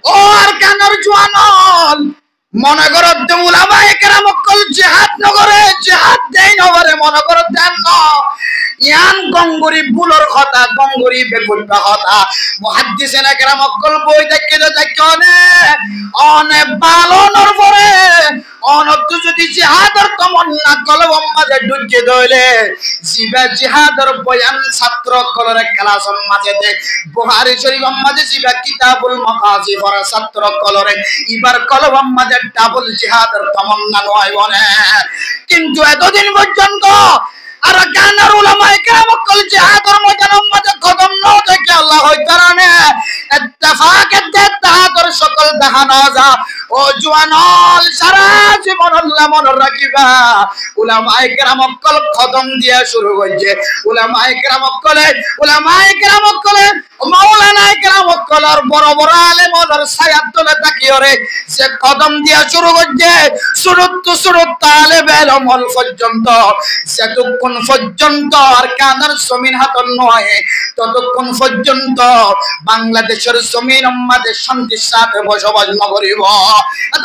ও আর কানার জওয়ানল মনে করো উলামায়ে কেরাম কল জিহাদ নগরে জিহাদ দেই নগরে মনে করো দেন না ইয়ান গঙ্গুরি বুলর কথা গঙ্গুরি বেগুলবা কথা মুহাদ্দিসিনা কেরাম কল বই দেখে দেখনে অনে বালনর পরে অনত যদি জিহাদের তমন্না কলম মাঝে ঢুকে দইলে জিবা জিহাদের বয়ান ছাত্র কলরে ক্লাস মাঝে দে বুখারী শরীফ মাঝে জিবা কিতাবুল মাকাজি পড়া ছাত্র কলরে ইবার কলম মাঝে ডাবল জিহাদের তমন্না নয় বনে কিন্তু এতদিন পর্যন্ত আর কানার উলামায়ে কেরাম কল জিহাদের ময়দানের মাঝে কদম ন থেকে আল্লাহ হইতারানে ইত্তেফাকের দেহাদর সকল দেখানো যা ও জওয়ানল সারা জীবন আল্লাহ মনে রাখিবা উলামায়ে কেরাম কল কদম দিয়া শুরু হইছে উলামায়ে কেরাম কলে মাওলানা কেরাম কলর বড় বড় আলেম ওদের ছায়ার তলে তাকিয়রে সে কদম দিয়া শুরু হইছে শুরু তালেবে আমল পর্যন্ত যতক্ষণ পর্যন্ত আর কানার জমিন হাতন নয় ততক্ষণ পর্যন্ত বাংলাদেশের জমিন আমাদের শান্তির সাথে বসবাস না করিব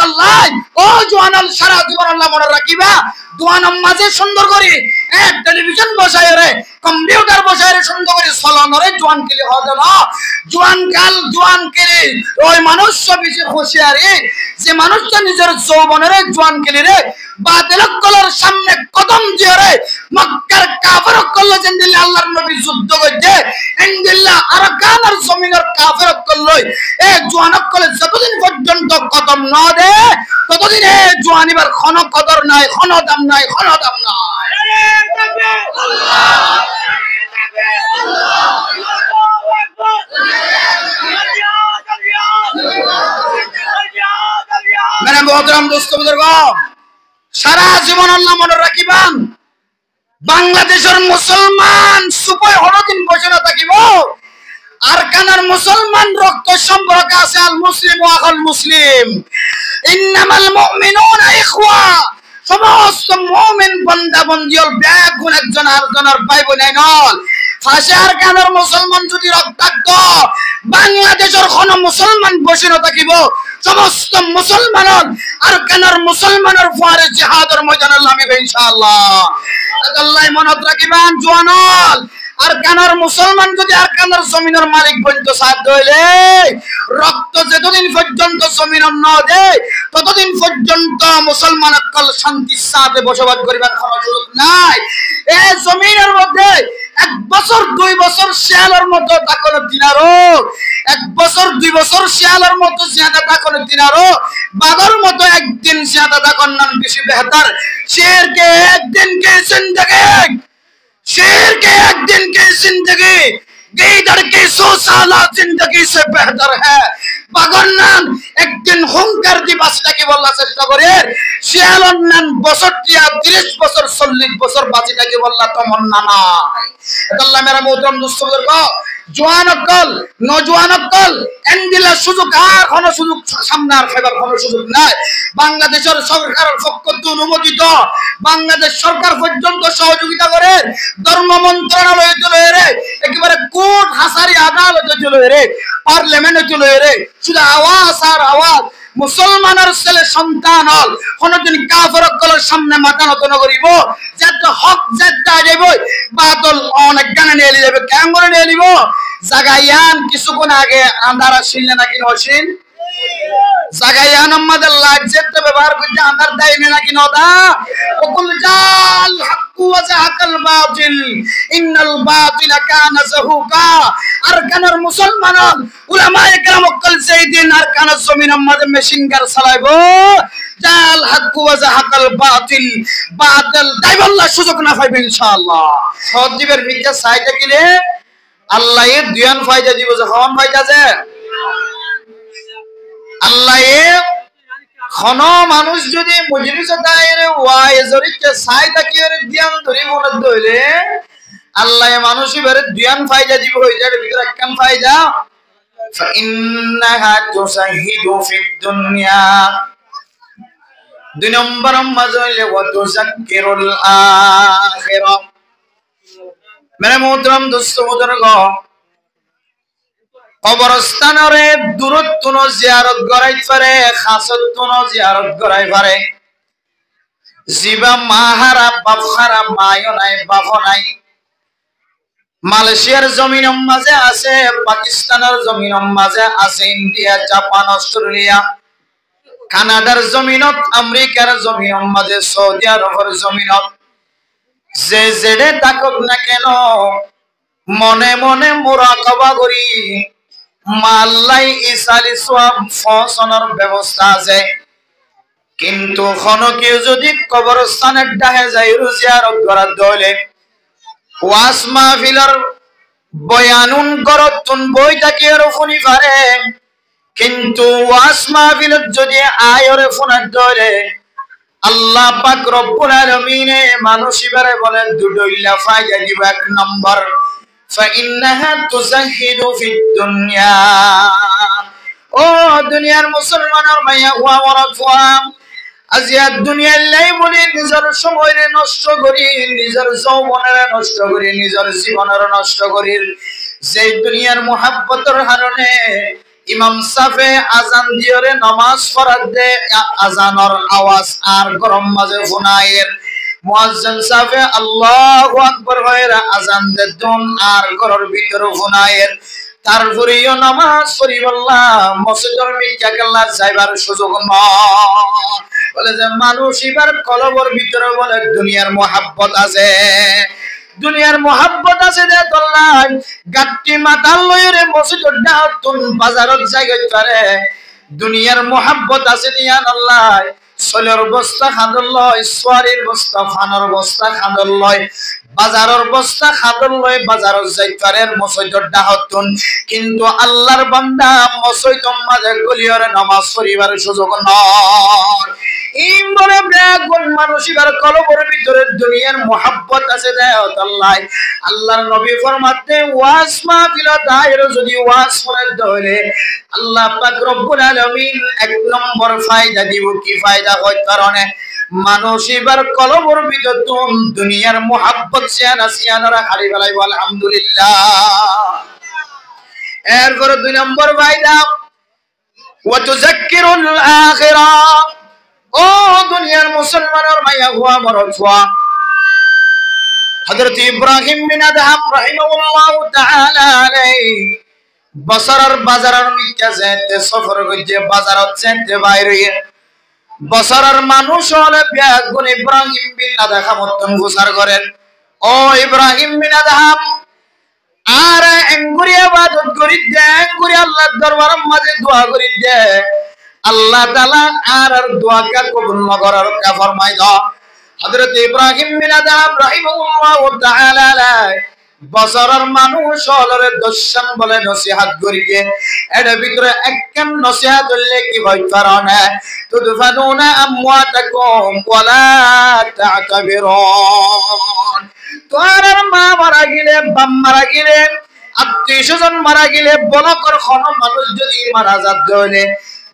আল্লাহ ও জওয়ানল সারা জীবন আল্লাহ মনে রাখিবা দোয়া নামাজে সুন্দর করে এক টেলিভিশন বসায় রে কম্পিউটার বসায় রে সুন্দর করে চলন রে জওয়ান কেলে হবে না জওয়ান কেলে ওই মানুষ বেশি হুঁশিয়ারি যে মানুষটা নিজের যৌবনের জওয়ান কেলে রে বাতিল কলর সামনে কদম দিয়ে রে মক্কার কাফের কল যেন আল্লাহর নবী যুদ্ধ করতে ইনদিল্লাহ আরকান আর জমিনের কাফের কল এ জওয়ান কল যতদিন পর্যন্ত কদম না দে ততদিন এ জওয়ানিবার খন কদর নাই খন দাম নাই মেরে মোহতরম দোস্ত বুজুর্গ সারা জীবন আল্লাহ মনে রাখিবান বাংলাদেশের মুসলমান সুপয় হরদিন বসে না থাকিব আর কানার মুসলমান রক্ত সম্পর্ক আছে আল মুসলিম ওয়া আল মুসলিম ইন্নামাল মুমিনুনা ইখওয়া সমস্ত মুমিন বান্দা বান্দিয়ল ব্যাগুন একজন আরেকজনের ভাই বোন নল ফাঁসে আর কানার মুসলমান যদি রক্তাক্ত বাংলাদেশের কোন মুসলমান বসে না থাকিব সমস্ত মুসলমান আর কানার মুসলমানের ফারে জিহাদের ময়দানে নামিবে ইনশাআল্লাহ আল্লাহ মনত রাখিবেন জওয়ানল আর কানার মুসলমান যদি আর কানার জমিনের মালিক বলতো সাথ হইলে রক্ত যতদিন পর্যন্ত জমিন না দেয় ততদিন পর্যন্ত মুসলমান কল শান্তির সাথে বসবাস করিবার কোনো সুযোগ নাই এই জমিনের মধ্যে 1 বছর 2 বছর শিয়ালের মতো তাকনো দিনারো 1 বছর 2 বছর শিয়ালের মতো জিয়াদা তাকনো দিনারো বাদর মতো একদিন জিয়াদা তাকন নাম বেশি বেহতর শের কে একদিন কে জিंदगी शेर के एक दिन की जिंदगी गीदड़ की 100 साल जिंदगी से बेहतर है বাগন্নান একদিন হুঙ্কার দি বাঁচিটাকে বললা চেষ্টা করে শিয়ালন্নান বছরটিয়া 30 বছর 40 বছর বাঁচিটাকে বললা তমন্না নাই আল্লাহ মেরা মোহতরম দোস্ত বুজুর্গ জওয়ান অকল নওজওয়ান অকল এন্দিলা সুযোগ আর কোন সুযোগ সামনে আর খাবার কোন সুযোগ নাই বাংলাদেশের সরকারের পক্ষ থেকে অনুমোদিত বাংলাদেশ সরকার পর্যন্ত সহযোগিতা করে ধর্ম মন্ত্রণালয় চলে রে একেবারে কোর্ট হাসারি আদালতে চলে রে পার্লামেন্টে চলে রে শুধু আওয়াজ আর আওয়াজ মুসলমানের ছেলে সন্তান হল কোনদিন কাফের কলের সামনে মাথা নত না করিব যত হক যত যাইব বাদল অনেক গানে নিয়ে যাবে কেমন করে নিয়ে নিব জাগায়ান কিছুক্ষণ আগে আন্ধার আসিল নাকি নসিন জাগায়ান আমাদের লাজ্জতে ব্যবহার করতে আন্ধার দেয়নি নাকি নদা ওকুল জাল হাক্কু ওয়া জাহাকাল বাতিল ইন্নাল বাতিলা কানা যাহুকা আরকানের মুসলমান উলামায়ে কেরাম কল সেইদিন আরকানের জমিন আমাদের মেশিন গান চালাইবো জাল হাক্কু ওয়া জাহাকাল বাতিল বাতিল দাইবাল্লাহ সুযোগ না পাইবে ইনশাআল্লাহ সজীবের মিথ্যা সাইতে গেলে আল্লাহ এর দুয়ান ফায়দা দিব যখন ফায়দা আছে আল্লাহ এর কোন মানুষ যদি মজলিসে দাঁড়িয়ে ওয়াইজরিতে সাইতা কি এর ধ্যান ধরে মনে ধরে আল্লাহ মানুষই বের ধ্যান ফায়দা দিব হই যায় ভিতরে কেন ফায়দা ফাইন্নাহা তুসাহিদু ফিদ দুনিয়া 2 নম্বর মাঝে ওয়া তুযাক্কিরুল আখিরাহ মেরে মোহতরম দোস্ত বুজুর্গ কবরস্থানরে দূরত্ব জিয়ারত করাই পারে, খাসত্ব জিয়ারত করাই পারে। জিবা মা হারা বাপ হারা, মায়ও নাই বাপও নাই। মালয়েশিয়ার জমিনের মাঝে আছে, পাকিস্তানের জমিনের মাঝে আছে, ইন্ডিয়া, জাপান, অস্ট্রেলিয়া, কানাডার জমিনত, আমেরিকার জমিনের মাঝে, সৌদি আরবের জমিনত, যে যেড়ে থাকুক না কেন মনে মনে মুরাকাবা করি মাল্লাই ইসালি সওয়াব ফসনের ব্যবস্থা আছে। কিন্তু খনকে যদি কবরস্থানের ডাহে যাই জিয়ারত করার দলে ওয়াজ মাহফিলের বয়ানুন করতুন বই তাকিয়ে রফুনি পারে, কিন্তু ওয়াজ মাহফিলত যদি আয়রে ফোনার দলে আল্লাহ পাক রব্বুল আলামিনে মানুষিবারে বলে দুডইলা ফায়দা দিব। এক নম্বর, ফাইন্নাহা তুযাহিদু ফিদ দুনিয়া। ও দুনিয়ার মুসলমানের ভাইয়া ওয়া ওয়ারাফা, আজিয়া দুনিয়ার লাই বলি নিজের সময় নষ্ট করি, নিজের যৌবনের নষ্ট করি, নিজের জীবনের নষ্ট করি। যে দুনিয়ার মুহাব্বতের কারণে ইমাম সাফে আজান দিয়রে নামাজ পড়ার দে আজানের আওয়াজ আর গরম মাঝে শোনায়ের, মুয়াজ্জিন সাফে আল্লাহু আকবার হয়রা আজান দে দুন আর ঘরের ভিতরে শোনায়ের। তারপরেও নামাজ পড়িবল্লা মসজিদের মিকা কেল্লা যাইবার সুযোগ নয়। বলে যে মানুষ এবার কলবর ভিতরে বলে দুনিয়ার মোহাব্বত আছে, দুনিয়ার মোহাব্বত আছে দে তোল্লাই গাট্টি মাতাল লইরে মসজিদের ডাউতুন বাজারত জায়গায় পারে। দুনিয়ার মোহাব্বত আছে দিয়ান আল্লাহ সলের বস্তা খাদর লয়, সোয়ারির বস্তা ফানোর বস্তা খাদর লয়, বাজারের বস্তা খাদর লয় বাজারত যাইতারের মসজিদের ডাউতুন। কিন্তু আল্লাহর বান্দা মসজিদের মাঝে গলিয়রে নামাজ পড়িবার সুযোগ নয়। ইমরে ব্যাগুন মানুষিবার কলবের ভিতরে দুনিয়ার মোহাব্বত আছে দেওত আল্লাহ। আল্লাহর নবী ফরমাতে ওয়াজ মাহফিল দায়ের যদি ওয়াজ করে ধরে আল্লাহ পাক রব্বুল আলামিন এক নম্বর ফায়দা দিব। কি ফায়দা হয়? কারণে মানুষিবার কলবের ভিতর দুনিয়ার মোহাব্বত সিয়ানারা হারি বেলায় বল আলহামদুলিল্লাহ। এরপর দুই নম্বর ফায়দা ওয়া তুযাক্কিরুল আখিরা। ও দুনিয়ার মুসলমানের মাইয়া হুয়া মরফা, হযরত ইব্রাহিম বিন আদহাম রাহিমাহুল্লাহু তাআলা আলাইহি বছরের বাজারের মিকা যেতে সফর করতে বাজারত যেতে বাইরে বছরের মানুষ হলে বেগুন ইব্রাহিম বিন আদহাম মতন গোসার করেন। ও ইব্রাহিম বিন আদহাম আর এঙ্গুরি ইবাদত করি দে, এঙ্গুরি আল্লাহর দরবারের মাঝে দোয়া করি দে, আল্লাহ তাআলা আর দোয়াকে কবুল না করার কা ফরমাই দাও। হযরত ইব্রাহিম বিন আদহাম রাহিমাহুল্লাহু তাআলা আলাইহি বছরের মানুষ হলরে দর্শন বলে নসিহত করিকে এর ভিতরে একখান নসিহত হইলে কি হয়? কারণে তুদফানুনা আমওয়াতাকুম ওয়ালা তা'তাবিরুন। তোর মা মারা গেলে, বাপ মারা গেলে, আত্মীয় স্বজন মারা গেলে, বলকর কোন মানুষ যদি মারা যাত হইলে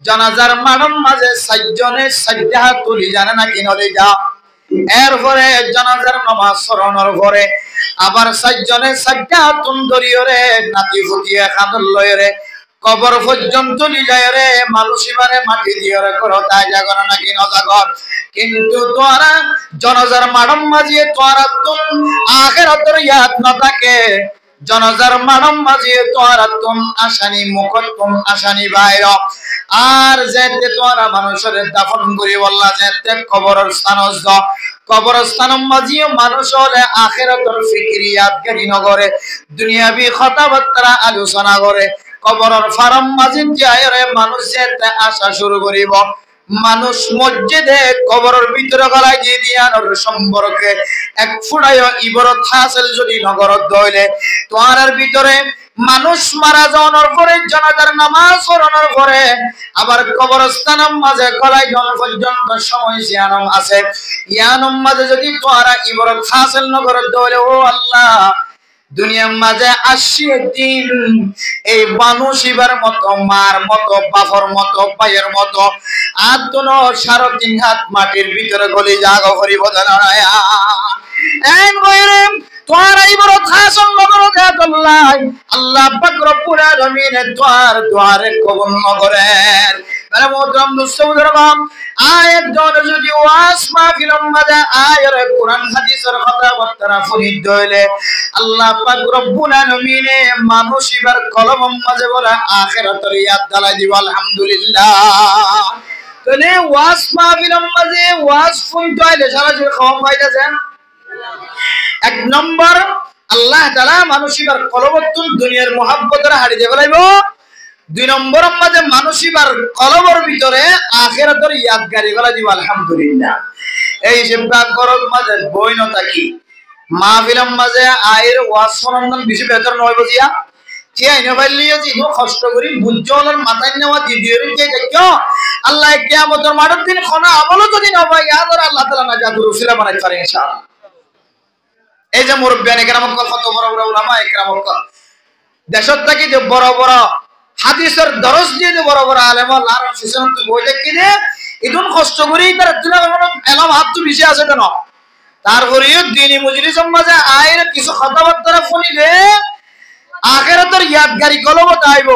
জানাজার মানব মাঝে সাতজনে সাজদা তুলি জানে না কি নলে যা। এরপরে জানাজার নামাজ পড়ানোর পরে আবার সাতজনে সাজদা তুন ধরিয়রে নাতি ফুটিয়ে খাদল লয়রে কবর পর্যন্ত লিজায় রে মানুষ এবারে মাটি দিয়রে করো তাই জাগর নাকি নজাগর। কিন্তু তোরা জানাজার মানব মাঝে তোরা তুন আখিরাতের ইয়াদ না থাকে, জানাজার মানব মাঝে তোরা তুন আসানি মুখত তুন আসানি বাইর। আর যেতে তোরা মানুষের দাফন করি বললা যেতে কবরের স্থান কবরস্থান মাঝিও মানুষ হলে আখিরাতের ফিকিরিয়াত গাড়ি নগরে দুনিয়াবি কথাবার্তা আলোচনা করে কবরের ফারাম মাঝি যায় রে মানুষ যেতে আসা শুরু করিব। মানুষ মসজিদে কবরের ভিতরে গলায় দিয়ে দিয়ানোর সম্পর্কে এক ফুটায় ইবরত হাসিল যদি নগরত দইলে তোয়ার ভিতরে মানুষ মারা যাওয়ার পরে জানাজার নামাজ পড়ানোর পরে আবার কবরস্থানের মাঝে গলায় জন পর্যন্ত সময় জিয়ানম আছে। ইয়ানম মাঝে যদি তোরা ইবরত হাসিল নগরত দইলে ও আল্লাহ দুনিয়ার মাঝে ৮০ দিন এই মানুষ এবার মতো মার মতো বাপর মতো ভাইয়ের মতো আর দুনো ৩.৫ হাত মাটির ভিতরে গলি জাগো করিব তোর এই বড় খাসন নগরতে আল্লাহ আল্লাহ পাক রব্বুল আলামিন তোর দুয়ারে কবুল নগরের আরে মোহতরম দোস্ত বুজুর্গান আয়াত জন যদি ওয়াজ মাহফিল মাঝে আয়ার কোরআন হাদিসের কথাবার্তা ফরিদ দইলে আল্লাহ পাক রব্বুল আলামিন মানুষ ইবার কলম মাঝে বলে আখিরাতের ইয়াদ দালাই দিব আলহামদুলিল্লাহ তাহলে ওয়াজ মাহফিল মাঝে ওয়াজ শুনতে আইলে সারা জীবন খাওয়া পাইতেছেন এক নম্বর আল্লাহ তাআলা মানুষ ইবার কলবতুল দুনিয়ার মুহাব্বতের হাড়ি দেব লাইব দুই নম্বর মাঝে মানুষ ইবার কলবর ভিতরে আখিরাতের ইয়াদগারি বলা দিব আলহামদুলিল্লাহ এই হিসাবটা করব মাঝে বইনতা কি মাহফিলের মাঝে আয়ের ওয়াজ শোনার বেশি বেতন নয় বুঝিয়া কি আইনে বাইলিয়ে যে কষ্ট করি বুঝজনের মাথায় নেওয়া দিদির যে দেখো আল্লাহ কিয়ামতের মাঠের দিন খনা আমলও যদি না পাই আর আল্লাহ তাআলা না জাদুর উসিলা বানাই পারে ইনশাআল্লাহ এই যে মুরব্বিয়ান একরাম কত বড় বড় উলামা একরাম দেশত থেকে যে বড় বড় হাদিসের দরস দিয়ে যে বড় বড় আলেম আল্লাহর সুসন্ত বইলে কি যে ইদুন কষ্ট করি তার তুলা এলাম হাত তো বেশি আছে কেন তারপরে দিনী মজলিস মাঝে আয়ের কিছু কথাবার্তা শুনিলে আখিরাতের ইয়াদগারি কলবত আইব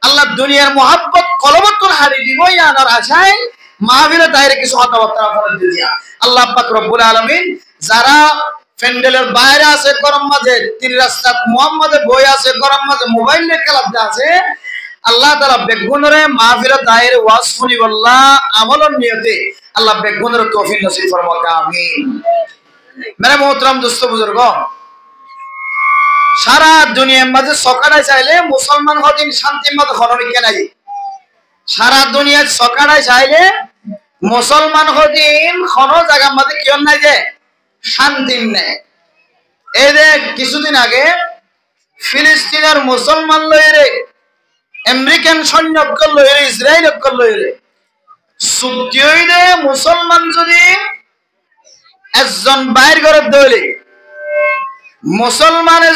আল্লাহ দুনিয়ার মুহাব্বত কলবতুল হারি দিব ইয়ানার আশায় মাহফিলে দাইরে কিছু কথাবার্তা ফরজ দিয়া আল্লাহ পাক রব্বুল আলামিন যারা প্যান্ডেলের বাইরে আছে গরম মাঝে তিন রাস্তাত মুহাম্মদে বই আছে গরম মাঝে মোবাইল নিয়ে খেলাতে আছে আল্লাহ তাআলা বেগুনরে মাহফিলে দাইরে ওয়াজ শুনিব আল্লাহ আমলের নিয়তে আল্লাহ বেগুনরে তৌফিক নসিব ফরমাক আমিন মেরে মোহতরম দোস্ত বুজুর্গ সারা দুনিয়ার মাঝে সকাড়ায় চাইলে মুসলমান হদিন শান্তির মতো খরণিকে নাই সারা দুনিয়ার সকাড়ায় চাইলে মুসলমান হদিন কোনো জায়গার মধ্যে কেউ নাই যে শান্তি নেই এই যে কিছুদিন আগে ফিলিস্তিনের মুসলমান লইরে আমেরিকান সৈন্যক লইরে ইসরায়েলক লইরে চুক্তি হইলে মুসলমান যদি একজন বাইর ঘরে দইলে মুসলমানে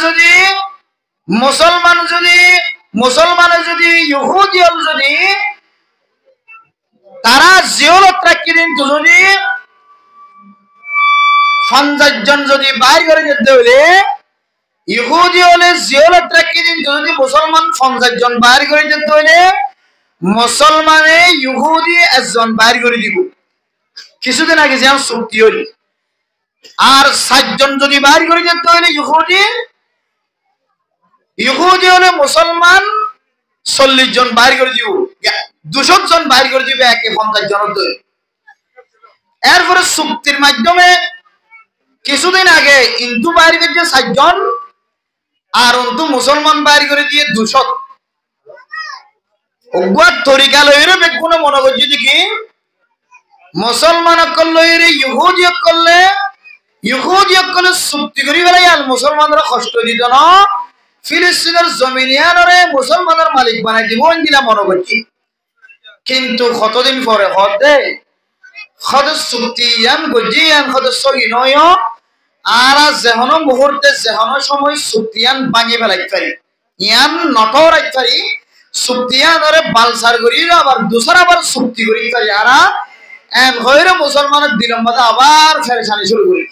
যদি ইহুদিয়ল যদি তারা জিওলত রাখি কিন্তু যদি 50 জন যদি বাইর করে যেতে হইলে ইহুদি হলে জিওলত রাখি কিন্তু যদি মুসলমান 50 জন বাইর করে যেতে হইলে মুসলমানে ইহুদি একজন বাইর করে দিব কিছুদিন আগে যেমন চুক্তি হইল আর 60 জন যদি বাইর করে যেতে হইলে ইহুদি হলে মুসলমান 40 জন বাইর করে দিব 200 জন বাইর করে দিবে একে 50 জনের দই এরপরে চুক্তির মাধ্যমে কিছুদিন আগে হিন্দু বাইর করে 60 জন আর অন্তু মুসলমান বাইর করে দিয়ে 200 ওগুয়ার তরিকা লইরে বেগুনো মনে করছি দেখি মুসলমান লইরে ইহুদি করলে চুক্তি করি বেলাই আর মুসলমানরা কষ্ট দিত না ফিলিস্তিনের জমিনিয়ানরে মুসলমানের মালিক বানাই দিব দিলা মনে করছি কিন্তু কতদিন পরে হদ চুক্তি ইয়ান গজিয়ান হদ সহি নয় আর যেহন মুহূর্তে যেহন সময় চুক্তিয়ান ভাঙি ফেলাই পারি ইয়ান নটর পারি চুক্তিয়ানরে বালসার করি আবার দুসরা আবার চুক্তি করি পারি আর এন হইরে মুসলমানের দিলের মধ্যে আবার ফেরেশানি শুরু করি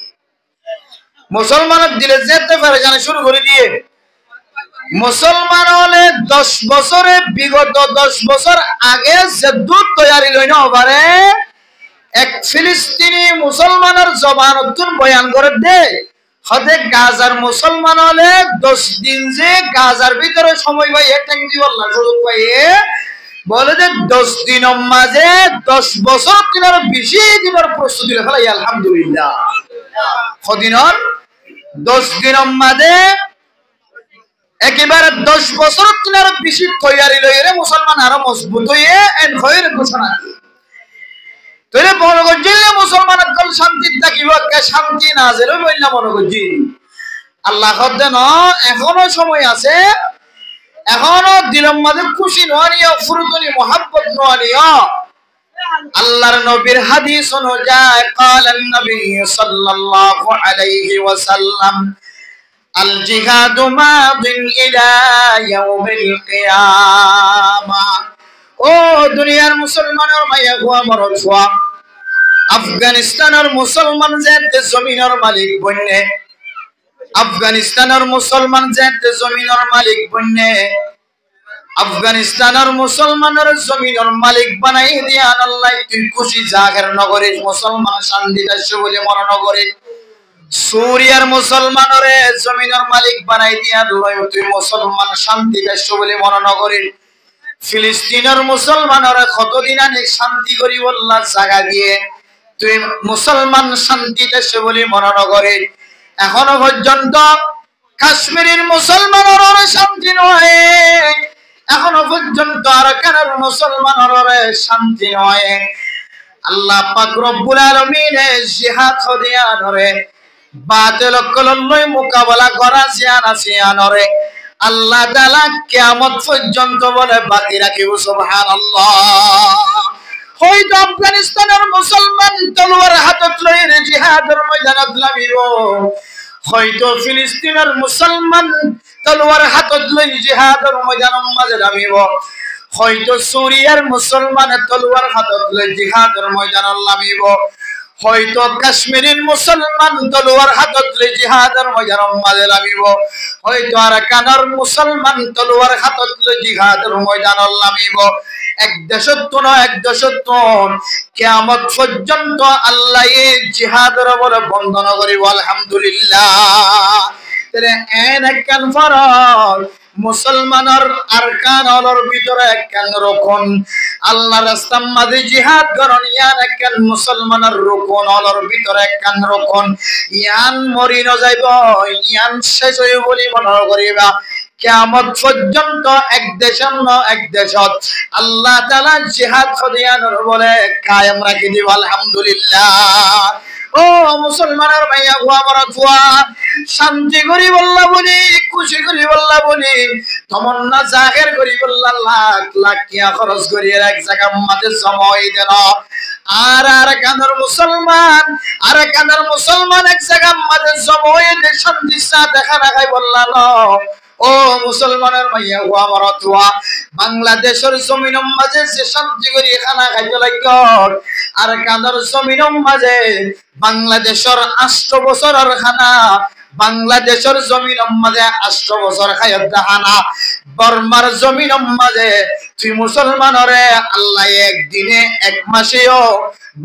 মুসলমানের দিলে যেতে ফেরেশানি শুরু করে দিয়ে মুসলমান হলে 10 বছরে বিগত 10 বছর আগে যে দুধ তৈরি লই না পারে এক ফিলিস্তিনি মুসলমানের জবানতুন বয়ান করে দে হতে গাজার মুসলমান হলে 10 দিন যে গাজার ভিতরে সময় পাই একটা কি বললা সুযোগ পাইয়ে বলে যে 10 দিনের মাঝে 10 বছর দিনের বেশি দিনের প্রস্তুতি ফেলাই আলহামদুলিল্লাহ কদিনের 10 দিনের মাঝে একেবারে 10 বছর দিনের বেশি তৈরি লইরে মুসলমান আরো মজবুত হয়ে এন হয়ে ঘোষণা তোরে মনে করছিলে মুসলমানের কল শান্তি থাকিব কে শান্তি না জেলে বললা মনে করছি আল্লাহ কদ্দেন এখনো সময় আছে এখনো দিনের মাঝে খুশি নোয়ানিয়া ফুরুতনি মোহাব্বত নোয়ানিয়া আল্লাহর নবীর হাদিস অনুযায়ী قال النبي صلى الله عليه وسلم الجهاد ماض الى يوم القيامه ও দুনিয়ার মুসলমানের মাইয়া গোয়া মরদ গোয়া আফগানিস্তানের মুসলমান যে জমিনের মালিক বন্যে আফগানিস্তানের মুসলমান যেতে জমিনের মালিক বন্যে আফগানিস্তানের মুসলমানের জমিনের মালিক বানাই দিয়া আল্লাহ তুই খুশি জাহের নগরে মুসলমান শান্তি দাস্য বলে মরণ নগরে সুরিয়ার মুসলমানের জমিনের মালিক বানাই দিয়া আল্লাহ তুই মুসলমান শান্তি দাস্য বলে মরণ নগরে ফিলিস্তিনের মুসলমানের কতদিন আগে শান্তি করি আল্লাহ জায়গা দিয়ে তুই মুসলমান শান্তি দাস্য বলে মরণ নগরে এখনো পর্যন্ত কাশ্মীরের মুসলমানের শান্তি নয় এখনো পর্যন্ত আরাকানের মুসলমানের শান্তি নয় আল্লাহ পাক রব্বুল আলামিন জিহাদ দিয়া ধরে বাতিল কললই মোকাবেলা করা জিয়ানরে আল্লাহ তাআলা কিয়ামত পর্যন্ত বলে বাকি রাখিব সুবহানাল্লাহ হয়তো আফগানিস্তানের মুসলমান তলোয়ার হাতত লইরে জিহাদের ময়দানত নামিব হয়তো ফিলিস্তিনের মুসলমান তলোয়ার হাতত লই জিহাদের ময়দানের মাঝে নামিব হয়তো সুরিয়ার মুসলমান তলোয়ার হাতত লই জিহাদের ময়দানে নামিব হয়তো কাশ্মীরের মুসলমান তলোয়ার হাতত লই জিহাদের ময়দানের মাঝে নামিব হয়তো আরাকানের মুসলমান তলোয়ার হাতত লই জিহাদের ময়দানে নামিব এক দেশত্ব না এক দেশত্ব কিয়ামত পর্যন্ত আল্লাহ এই জিহাদের বলে বন্ধন করিব আলহামদুলিল্লাহ তেরে এন একখান ফরজ মুসলমানের আরকানের ভিতরে একখান রকম আল্লাহর রাস্তার মাঝে জিহাদ করন ইয়ান একখান মুসলমানের রকম আলোর ভিতরে একখান রকম ইয়ান মরি ন যাইব ইয়ান শেষ হইব বলি মনে করিবা কিয়ামত পর্যন্ত এক দেশের ন এক দেশত আল্লাহ তাআলা জিহাদ খদিয়ানোর বলে কায়েম রাখি দিব আলহামদুলিল্লাহ ও মুসলমানের ভাইয়া গো আমার ফুয়া শান্তি করি বললা বলি খুশি করি বললা বলি তমন্না জাহের করি বললা লাখ লাখ কিয়া খরচ করি এক জায়গা মাঝে সময় দেন আর কানের মুসলমান এক জায়গা মাঝে সময় দে শান্তি সা দেখা রাখাই বললা ন ও মুসলমানের ভাইয়া গো আমার ফুয়া বাংলাদেশের জমিনের মাঝে যে শান্তি করি খানা খাইতে লাগল আর কানের জমিনের মাঝে বাংলাদেশের 8 বছরের খানা বাংলাদেশের জমিনের মাঝে 8 বছর খাইত দেখানা বর্মার জমিনের মাঝে তুই মুসলমানরে আল্লাহ একদিনে এক মাসেও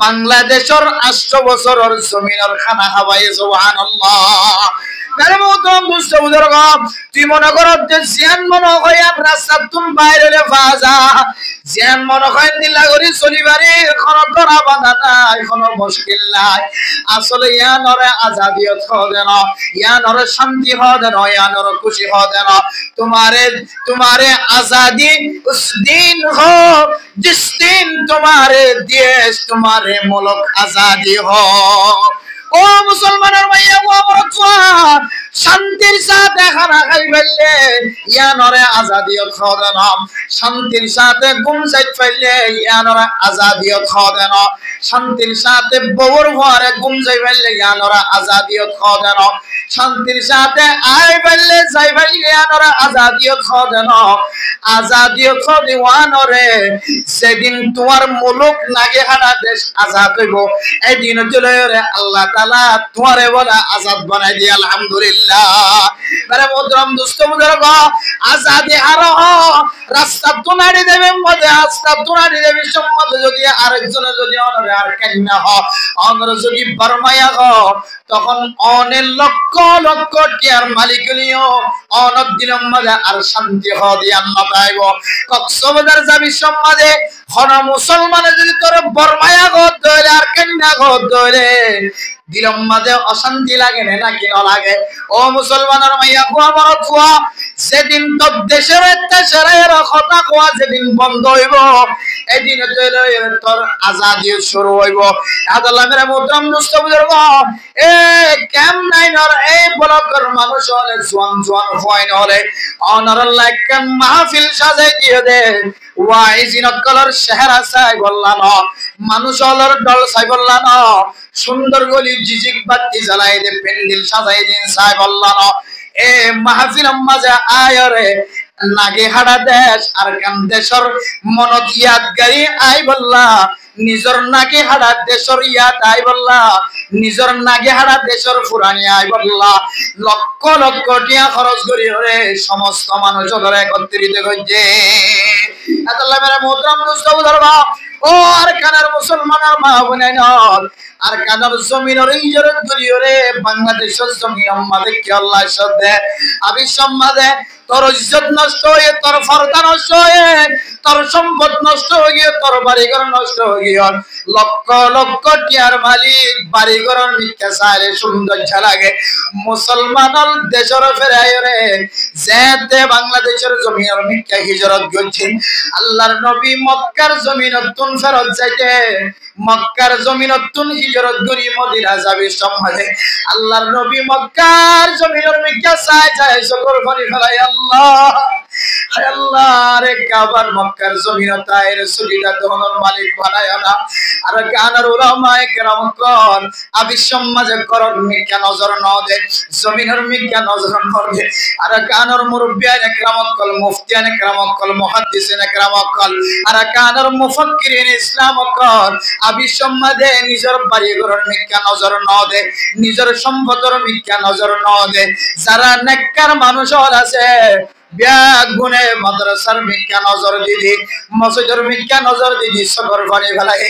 বাংলাদেশের 8 বছরের জমিনের খানা খাওয়াই সুবহানাল্লাহ তুই মনে কর জিয়ান মনে হয় রাস্তা তুমি বাইরে বাজা জিয়ান মনে হয় নীলা করি চলিবারে কোনো ধরা বাঁধা নাই কোনো মুশকিল নাই আসলে ইয়ানরে আজাদিয়ত হদেন ইয়ানরে শান্তি হদেন ইয়ানরে খুশি হদেন तुम्हारे आजादी उस दिन हो जिस दिन तुम्हारे देश तुम्हारे मुल्क आजादी हो ও মুসলমানের ভাইয়া ও আমার শান্তির সাথে খানা খাই ফেললে ইয়ানরে আজাদিয়ত খদেন শান্তির সাথে ঘুম যাই ফেললে ইয়ানরে আজাদিয়ত খদেন শান্তির সাথে বউর ঘরে ঘুম যাই ফেললে ইয়ানরে আজাদিয়ত খদেন শান্তির সাথে আই ফেললে যাই ফেললে ইয়ানরে আজাদিয়ত খদেন আজাদিয়ত খদিওয়ানরে সেদিন তোমার মুলুক নাগে হারা দেশ আজাদ হইব এই দিন চলে আল্লাহ তাআলা তোমারে বলা আজাদ বানাই দি আলহামদুলিল্লাহ আরে মোহতরম দোস্ত বুজুর্গ আজাদি হারো রাস্তা তুনাড়ি দেবে মধ্যে রাস্তা তুনাড়ি দেবে সম্মত যদি আরেকজনে যদি অনরে আর কেন্না হ অনরে যদি বর্মায়া হ তখন অনেক লক্ষ লক্ষ টিয়ার মালিকলিও অনক দিনের মধ্যে আর শান্তি হ দিয়া না পাইব কক্সবাজার যাবি সমাজে হন মুসলমানে যদি তোর বর্মায়া গো দইলে আর কেন্না গো দইলে দিলম মাঝে অশান্তি লাগে না কি না লাগে ও মুসলমানের মাইয়া গো আমার ফুয়া সেদিন তো দেশের দেশের কথা কোয়া যেদিন বন্ধ হইব এদিন তোর আজাদি শুরু হইব আল্লাহ মেরে মোহতরম দোস্ত বুজুর্গ এ কেম নাই নর এই বলকর মানুষ হলে জোয়ান হয় না হলে অনর আল্লাহ কেম মাহফিল সাজাই দিয়ে দে ওয়াইজিন কলর শহর আসাই বললাম মানুষ হলর দল সাই বললাম সুন্দর গলি জিজিক বাতি জ্বালাই দে পেন্ডিল সাজাই দিন সাই বললাম এ মাহফিল মাঝে আয়রে নাগে হাড়া দেশ আর কান দেশর মনত ইয়াদগারি আই বললা নিজর নাগে হাড়া দেশর ইয়া তাই বললা নিজর নাগে হাড়া দেশর ফুরানি আই বললা লক্ষ লক্ষ টিয়া খরচ করি হরে সমস্ত মানুষ ধরে একত্রিত করছে আল্লাহ মেরে মোহতরম দোস্ত বুঝারবা ও আর কানার মুসলমানের মা বোনে নল আর কানার জমিনের ইজরত করি হরে বাংলাদেশের জমিন আমাদের কি আল্লাহ সদে আবি সম্মাদে তোর ইজ্জত নষ্ট হয়ে তোর ফরদা নষ্ট হয়ে তোর সম্পদ নষ্ট হয়ে গিয়ে তোর বাড়িঘর নষ্ট হয়ে গিয়ে লক্ষ লক্ষ টিয়ার মালিক বাড়িঘরের মিথ্যা সারে সৌন্দর্য লাগে মুসলমানল দেশের ফেরাই রে যেতে বাংলাদেশের জমিনের মিথ্যা হিজরত করছেন আল্লাহর নবী মক্কার জমিনতুন ফেরত যাইতে মক্কার জমিনতুন হিজরত করি মদিনা যাবে সমাজে আল্লাহর নবী মক্কার জমিনের মিথ্যা চাই চাই সকল ফলি ফেলাই আল্লাহ হায় আল্লাহ রে কাবার মক্কার জমিনতায় রাসূলুল্লাহ দহনের মালিক বানায় না আর কানার উলামায়ে কেরাম কোন আবি সমাজে করন মিথ্যা নজর ন দে জমিনের মিথ্যা নজর ন দে আর কানার মুরব্বিয়ানে কেরাম কল মুফতিয়ানে কেরাম কল মুহাদ্দিসিনে কেরাম কল আর কানার মুফাক্কিরিন ইসলাম কল আবি সমাজে নিজের বাড়ি ঘরের মিথ্যা নজর ন দে নিজের সম্পদের মিথ্যা নজর ন দে যারা নেককার মানুষ আছে ব্যাগ গুনে মাদ্রাসার মিথ্যা নজর দিদি মসজিদের মিথ্যা নজর দিদি সকর পানি ফেলাই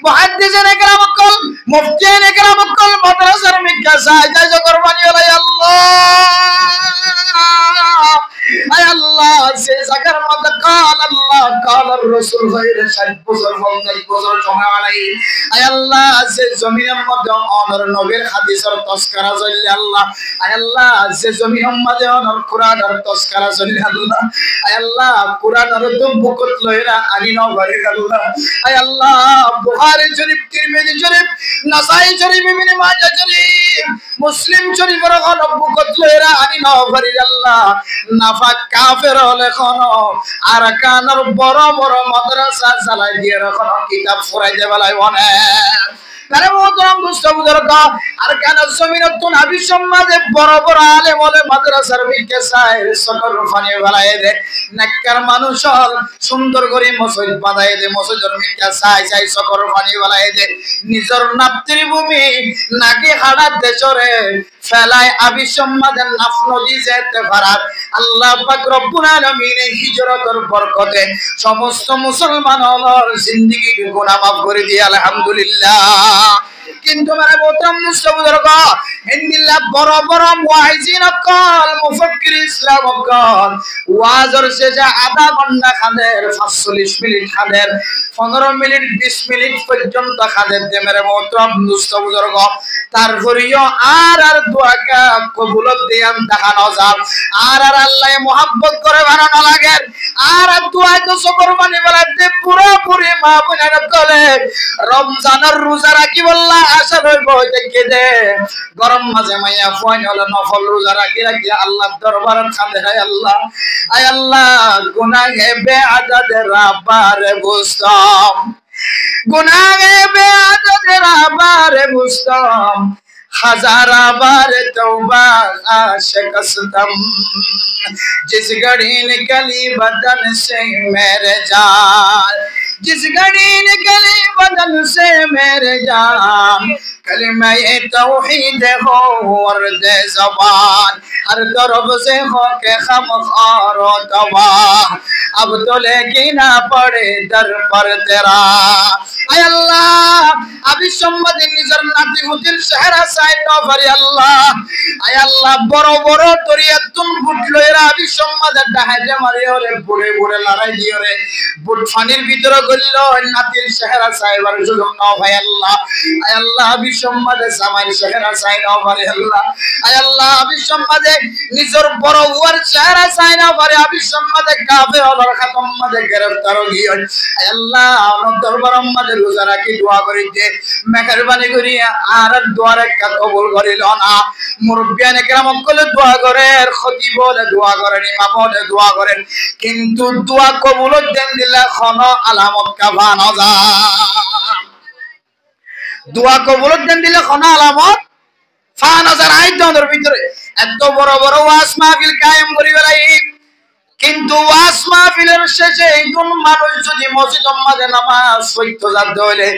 মুহাদ্দিসিনে কেরাম কল মুফতিয়ানে কেরাম কল মাদ্রাসার মিথ্যা সাজায় সকর পানি ফেলাই আল্লাহ আয় আল্লাহ সে জায়গার মধ্যে কাল আল্লাহ কাল রাসূল হইরে 60 বছর 50 বছর সময় আলাই আয় আল্লাহ সে জমিনের মধ্যে অনর নবীর হাদিসের তসকারা চললে আল্লাহ আয় আল্লাহ সে জমিনের মধ্যে অনর কোরআনের তসকারা চললে আল্লাহ আয় আল্লাহ কোরআনের বুকত লইরা আনি ন ঘরে আল্লাহ আয় আল্লাহ বুখারী শরীফ তিরমিজি শরীফ নাসাই শরীফ ইবনে মাজাহ শরীফ মুসলিম শরীফের বুকত লইরা আনি ন ঘরে আল্লাহ নাফাক কাফের হলে কোন আর কানার বড় বড় মাদ্রাসা চালাই দিয়ে রাখো কিতাব পড়াইতে বেলায় অনেক তারে মোহতরম দোস্ত বুজুর্গ আর কানার জমিনতুন আবি সমাজে বড় বড় আলেম হলে মাদ্রাসার মিথ্যা চাই সকল রুফানি বেলায় দে নেককার মানুষ হল সুন্দর করে মসজিদ বানায় দে মসজিদের মিথ্যা চাই চাই সকল রুফানি বেলায় দে নিজের নাপ্তির ভূমি নাকি হাড়া দেশরে ফেলায় আবি সমাজের নাফ নদী যেতে পারার আল্লাহ পাক রব্বুল আলামিন হিজরতের বরকতে সমস্ত মুসলমান হলর জিন্দেগি গুনাহ মাফ করে দিয়ে আলহামদুলিল্লাহ কিন্তু মানে মোহতরম মুসলিমবর্গ ইন্দিল্লাহ বড় বড় মুয়াজ্জিন কল মুফাক্কির ইসলাম কল ওয়াজর শেষে আধা ঘন্টা খাদের 45 মিনিট খাদের 15 মিনিট 20 মিনিট পর্যন্ত খাদের দে মেরে মোহতরম মুসলিমবর্গ তারপরেও আর দোয়াকে কবুলত দিয়ান দেখানো যায় আর আল্লাহ মোহাব্বত করে বানানো লাগে আর দোয়া তো সকর মানে বলাতে পুরোপুরি মা বোনের কলে রমজানের রোজা রাখি বললা আশা রইব দেখে দে গরম মাঝে মাইয়া ফোন হলো নফল রোজা রাখি রাখি আল্লাহর দরবারে কাঁদে হে আল্লাহ আয় আল্লাহ গুনাহে বেআদদের রাবারে বুঝতাম গুনাহে বেআদদের রাবারে বুঝতাম हजार बार तौबा शिकस्तम जिस घड़ी निकली बदन से मेरे जान जिस घड़ी निकली बदन से मेरे जान कलिमा ये तौहीद हो वर्द ज़बान हर तरफ से हो के ख़मख़ार व तबाह अब तो लेके ना पड़े दर पर तेरा आय अल्लाह अभी सम्मद निजर नाती हुदिल शहरा साइड नो फरी अल्लाह आय अल्लाह बड़ो बड़ो तोरिया तुम बुटलो एरा अभी सम्मद डाहे मारे ओरे बुरे बुरे लड़ाई दियो रे बुट फानिर भीतर गल्लो नाती शहरा साइड वर जुलुम नो भाई अल्लाह आय अल्लाह अभी सम्मद सामार शहरा साइड नो फरी अल्लाह आय अल्लाह अभी सम्मद निजर बड़ो वर शहरा साइड नो फरी अभी सम्मद काफिर और खत्म मद गिरफ्तार हो गई आय अल्लाह नो दरबार मद रोजा राखी दुआ करी दे मेहरबानी करी আর দোয়ারে কবুল করিল না মুরব্বিয়ানে কেরাম কলে দোয়া করে খতিব বলে দোয়া করেন ইমাম বলে দোয়া করেন কিন্তু দোয়া কবুল দেন দিলে কোন আলামত কাফা না যায় দোয়া কবুল দেন দিলে কোন আলামত ফা না যায় আইতনের ভিতরে এত বড় বড় ওয়াজ মাহফিল কায়েম করি বেলাই কিন্তু ওয়াজ মাহফিলের শেষে একজন মানুষ যদি মসজিদের মাঝে নামাজ পড়তে যাতে হইলে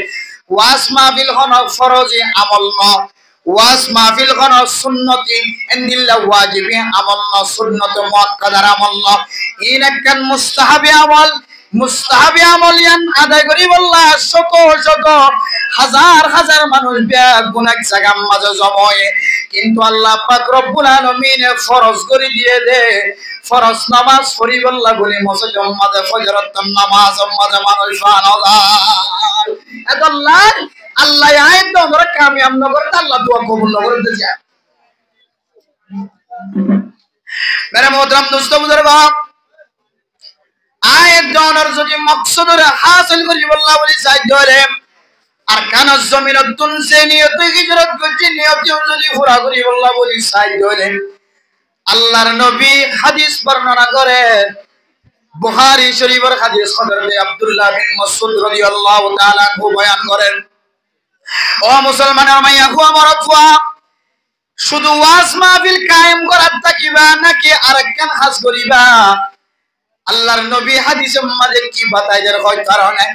ওয়াজ মাহফিল হন ফরজি আমল ন, ওয়াজ মাহফিল হন সুন্নতি ইনদিল্লা ওয়াজিবি আমল ন, সুন্নত মুআক্কাদার আমল ন, ইন একখান মুস্তাহাবি আমল। মুস্তাহাবি আমল ইয়ান আদায় করি বললা শত শত হাজার হাজার মানুষ গুনাহ জায়গার মাঝে জমায়ে, কিন্তু আল্লাহ পাক রব্বুল আলামিন ফরজ করে দিয়ে দে ফরজ নামাজ পড়ি বললা বলি মসজিদের মাঝে ফজরত নামাজ মাঝে মানুষ সুবহানাল্লাহ। এত আল্লাহ আল্লাহ আয়াত দাও আমরা কামিয়াব নগর আল্লাহ দোয়া কবুল নগর দেয়া। মেরে মোহতারাম দোস্ত বুজুর্গ, আয়াত দাওয়ার যদি মকসদের হাসিল করি বললা বলি চাই ধরে আর কানাজ জমিনতুন সে নিয়তে হিজরত করছি নিয়তে যদি পুরা করি বললা বলি চাই ধরে আল্লাহর নবী হাদিস বর্ণনা করে বুখারী শরীফের হাদিস হযরত আব্দুল্লাহ বিন মাসউদ রাদিয়াল্লাহু তাআলা আনহু বয়ান করেন, ও মুসলমানের মাইয়া ফুয়া মরদ ফুয়া, শুধু ওয়াজ মাহফিল কায়েম করার তাকিবা নাকি আরেকখান হাজ করিবা? আল্লাহর নবী হাদিসে মাঝে কি বাতাইদের হয় কারণে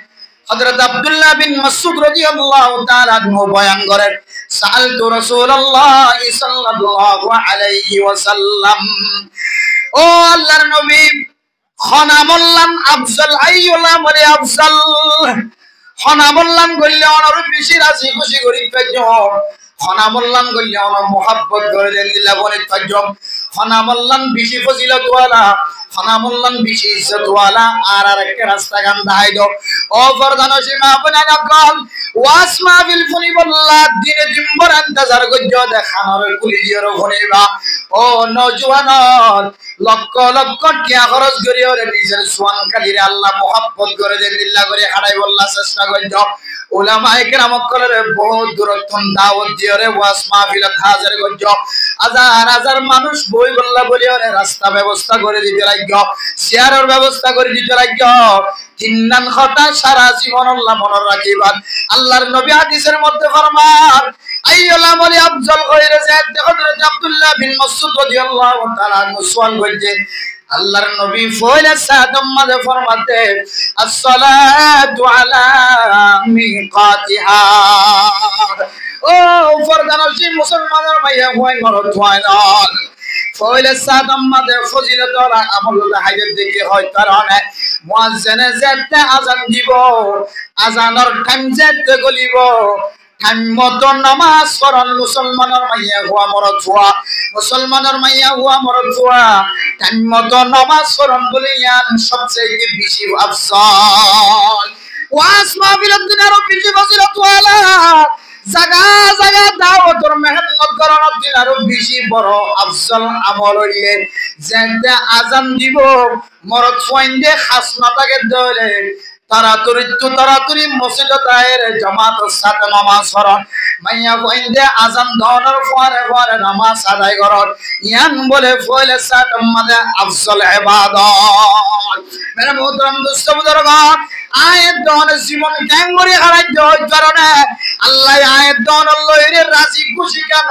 হযরত আব্দুল্লাহ বিন মাসউদ রাদিয়াল্লাহু তাআলা আনহু বয়ান করেন, সাআলতু রাসূলুল্লাহ সাল্লাল্লাহু আলাইহি ওয়াসাল্লাম, ও আল্লাহর নবী খনামুল্লান আফজাল আইয়ুল আমলি আফজাল, খনামুল্লান কইলে অনর বেশি রাজি খুশি করি পাইছো, খনামুল্লান কইলে অনর মোহাব্বত করে দিলা বলে পাইছো, খনামুল্লান বেশি ফজিলত ওয়ালা, খনামুল্লান বেশি ইজ্জত ওয়ালা। আর আরেকটা রাস্তা গান দেখাই দাও, ও ফরদানো সীমা আপনারা কল ওয়াজ মাহফিল ফুনি বললা দিনে দিনভর ইন্তজার করছো দেখানোর কুলি দিয়র ফুনিবা। ও নওজোয়ান লক্ষ লক্ষ টাকা খরচ করি ওরে নিজের সোয়ান কালিরে আল্লাহ মোহাব্বত করে দেন দিল্লা করে হারাই বললা চেষ্টা করছো। উলামায়ে কেরাম কলরে বহুত দূরত্ব দাওয়াত দিয়রে ওয়াজ মাহফিল হাজার করছো, হাজার হাজার মানুষ বই বললা বলি ওরে রাস্তা ব্যবস্থা করে দিতে লাগছো, চেয়ারের ব্যবস্থা করে দিতে লাগছো। তিনদান কথা সারা জীবন আল্লাহ মনে রাখিবান। আল্লাহর নবী হাদিসের মধ্যে ফরমান আইয়ুল আমলি আফজাল কইরে যে হযরত আব্দুল্লাহ বিন মাসউদ রাদিয়াল্লাহু তাআলা আনহু সুয়াল করেছেন, আল্লাহর নবী ফয়লা সাদম মাঝে ফরমাতে as-salatu ala miqatiha। ও ফরদানসি মুসলমানের মাইয়া হয় মরদ হয় না ফয়লা সাদম মাঝে ফজিলত আমল হাইদের দিকে হয় কারণে মুয়াজ্জিনে যেতে আযান দিব, আযানের টাইম যেতে গলিব, টাইম মতো নামাজ পড়ন মুসলমানের মাইয়া হুয়া মরদ হুয়া, মুসলমানের মাইয়া হুয়া মরদ হুয়া টাইম মতো নামাজ পড়ন বলিয়ান সবচেয়ে বেশি আফসাল। ওয়াজ মাহফিলের দিন আরো বেশি ফজিলত ওয়ালা, জায়গা জায়গা দাওয়াতর মেহনত করানোর দিন আরো বেশি বড় আফজাল আমল হইলে যেতে আজান দিব মরদ ফাইন্দে খাসনাটাকে ধরে তাড়াতাড়ি মসজিদে দায়ের জামাতের সাথে নামাজ পড়ন, মাইয়া ফাইন্দে আজান দেওয়ার পরে পরে নামাজ আদায় করন, ইয়ান বলে ফয়লে সাথে আমাদের আফজাল ইবাদত। মেরে মোহতারাম দোস্ত বুজুর্গ, আয়াত দানের জীবন ক্যাঙ্গরি হারাই দেওয়ার কারণে আল্লাহ আয়াত দানের লইরে রাজি খুশি কেন?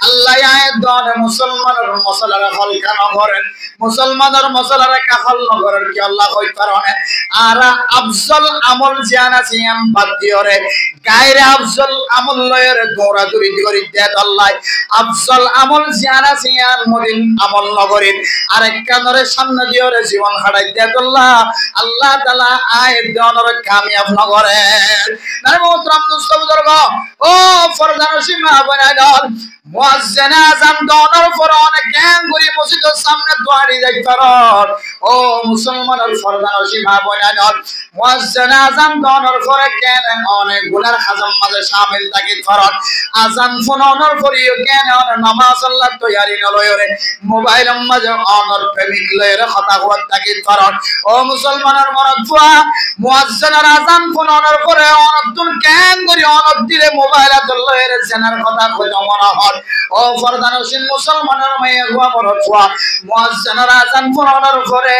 আল্লাহ আয়াত দানের মুসলমানের মশলার হল কেন করেন? মুসলমানের মশলার কাফল ন করেন কি আল্লাহ কই কারণে? আর আফজল আমল জান আছে আম বাদ দিওরে গায়রে আফজল আমল লইরে দৌড়াদৌড়ি করি দেত আল্লাহ আফজল আমল জান আছে আর মদিন আমল নগরিন আরেক কানরে সামনে দিওরে জীবন হারাই দেত আল্লাহ আল্লাহ তাআলা আয়াত দানের কামিয়াব নগরেন। নারে মোহতরম দোস্ত বুজুর্গ, ও ফরদানসি মা বোনেরা, মুয়াজ্জিনে আযান দেওয়ার পর অনেক গ্যাঙ্গুরি মসজিদের সামনে দাঁড়িয়ে যাই কারণ ও মুসলমানের ফরদানসি মা বোনেরা, মুয়াজ্জিনে আযান দেওয়ার পরে কেন অনেক গুনার হাজাম মাঝে শামিল থাকি কারণ আযান শোনানোর পরেও কেন নামাজ আল্লাহ তৈয়ারি নলয়রে মোবাইল মাঝে অনর প্রেমিক লয়রে কথা হওয়ার থাকি কারণ ও মুসলমানের মরদ ফুয়া মুয়াজ্জিনের আযান শোনানোর পরে অনতুন কেন করি অনদ দিলে মোবাইল আদলের জেনার কথা কই মনে হয় ও ফরদানসিন মুসলমানের মাইয়া গোয়া বড় ছোয়া মুয়াজ্জিনের আযান পড়ানোর পরে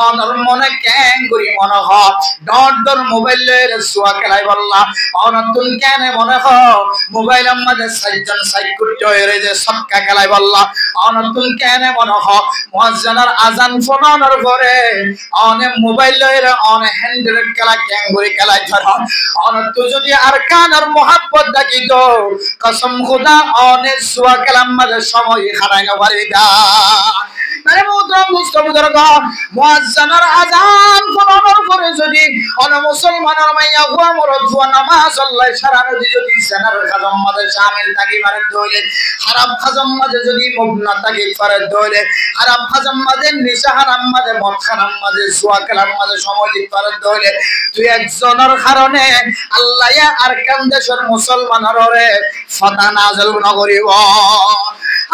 অনর মনে ক্যাং করি মনে হয় ডট ডট মোবাইলের সুয়া খেলাই বললা অনতুন কেন মনে হয় মোবাইল আমাদের সাইজন সাইড করতে হয়ে যে সক্কা খেলাই বললা অনতুন কেন মনে হয় মুয়াজ্জিনের আযান পড়ানোর পরে অনে মোবাইলের অনে হ্যান্ডেল খেলা ক্যাং করি খেলাই ধরা অনত যদি আরকান আর মোহাব্বত দেখিত কসম খোদা অনে সুয়া খেলাম মাঝে সময় হারাই না পারি দা আরে মুদ্রাম মুস্তফাদের গো মুয়াজ্জিনের আযান পড়ানোর পরে যদি অন মুসলমানের মাইয়া গোয়া মরদ জুয়া নামাজ আল্লাহ সারা নদী যদি জানার খাজম মাঝে শামিল থাকি পারে দইলে হারাম খাজম মাঝে যদি মুবনা থাকি পারে দইলে হারাম খাজম মাঝে নিশা হারাম মাঝে মদ হারাম মাঝে জুয়া খেলার মাঝে সময় দিতে পারে দইলে তুই একজনের কারণে আল্লাহ আরকান দেশের মুসলমানরে ফাতা নাযিল নগরিব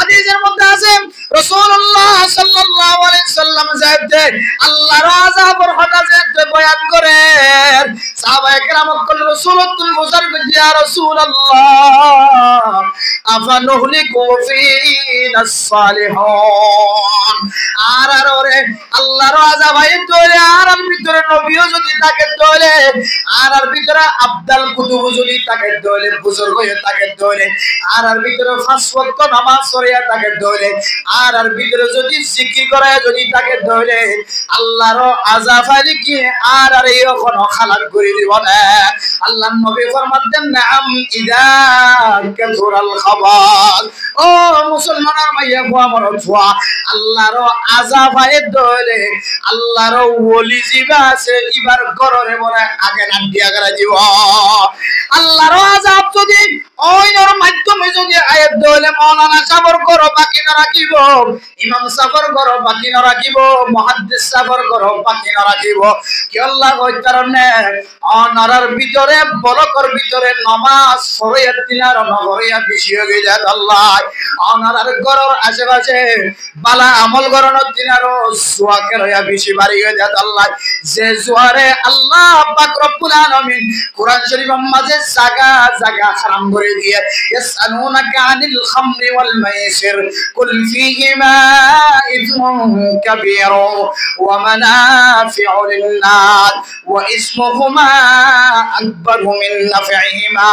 হাদিসের মধ্যে আছে রাসূলুল্লাহ সাল্লাল্লাহু আলাইহি সাল্লাম যাতে আল্লাহর আযাবের হদাজত বয়ান করে সাহাবায়ে কেরাম কল রাসূলুল্লাহ মুসার ইয়া রাসূলুল্লাহ আফানুহলিকু ফিনাস সালিহুন আর ওরে আল্লাহর আযাব আইতলে আর ভিতরে নবীও যদি থাকে দলে আর ভিতরে আব্দুল কুতুব যদি থাকে দলে বুজুর্গ হয়ে থাকে দলে আর ভিতরে পাঁচ ওয়াক্ত নামাজ পড়িয়া থাকে দলে আর ভিতরে যদি জিকির করে যদি থাকে দলে আল্লাহর আযাব আইলে কি আর এখন খালাক করে দিব না আল্লাহর নবী ফরমাতেন নাম ইদা কাসুরাল খাবাল ও মুসলমানের মাইয়া গো আমার ছোয়া আল্লাহর আযাব আইলে দলে আল্লাহর ওলি জিবা আছে ইবার কররে বলে আগে না দিয়া করা দিব আল্লাহর আযাব যদি ওইর মাধ্যমে যদি আয়াত দলে মাওলানা সাবর করো বাকি না রাখিব ইমাম সাবর করো বাকি না রাখিব মুহাদ্দিস সাবর করো বাকি না রাখিব কি আল্লাহ ওই কারণে অনারার ভিতরে বলকর ভিতরে নামাজ পড়িয়া তিনার নগরিয়া বেশি হয়ে যায় আল্লাহ অনারার ঘরের আশেপাশে বালা আমল করন তিনারও সুয়াকে রয়া বেশি বাড়ি হয়ে যায় আল্লাহ যে জুয়ারে আল্লাহ পাক রব্বুল আলামিন কোরআন শরীফের মাঝে জায়গা জায়গা হারাম করে দিয়ে ইয়াসআলুনাকা আনিল খামরি ওয়াল মাইসির কুল ফীহিমা ইসমুন কাবীর ওয়া মানাফিউ লিন-নাস ওয়া ইসমুহুমা আকবারু মিন নাফইহিমা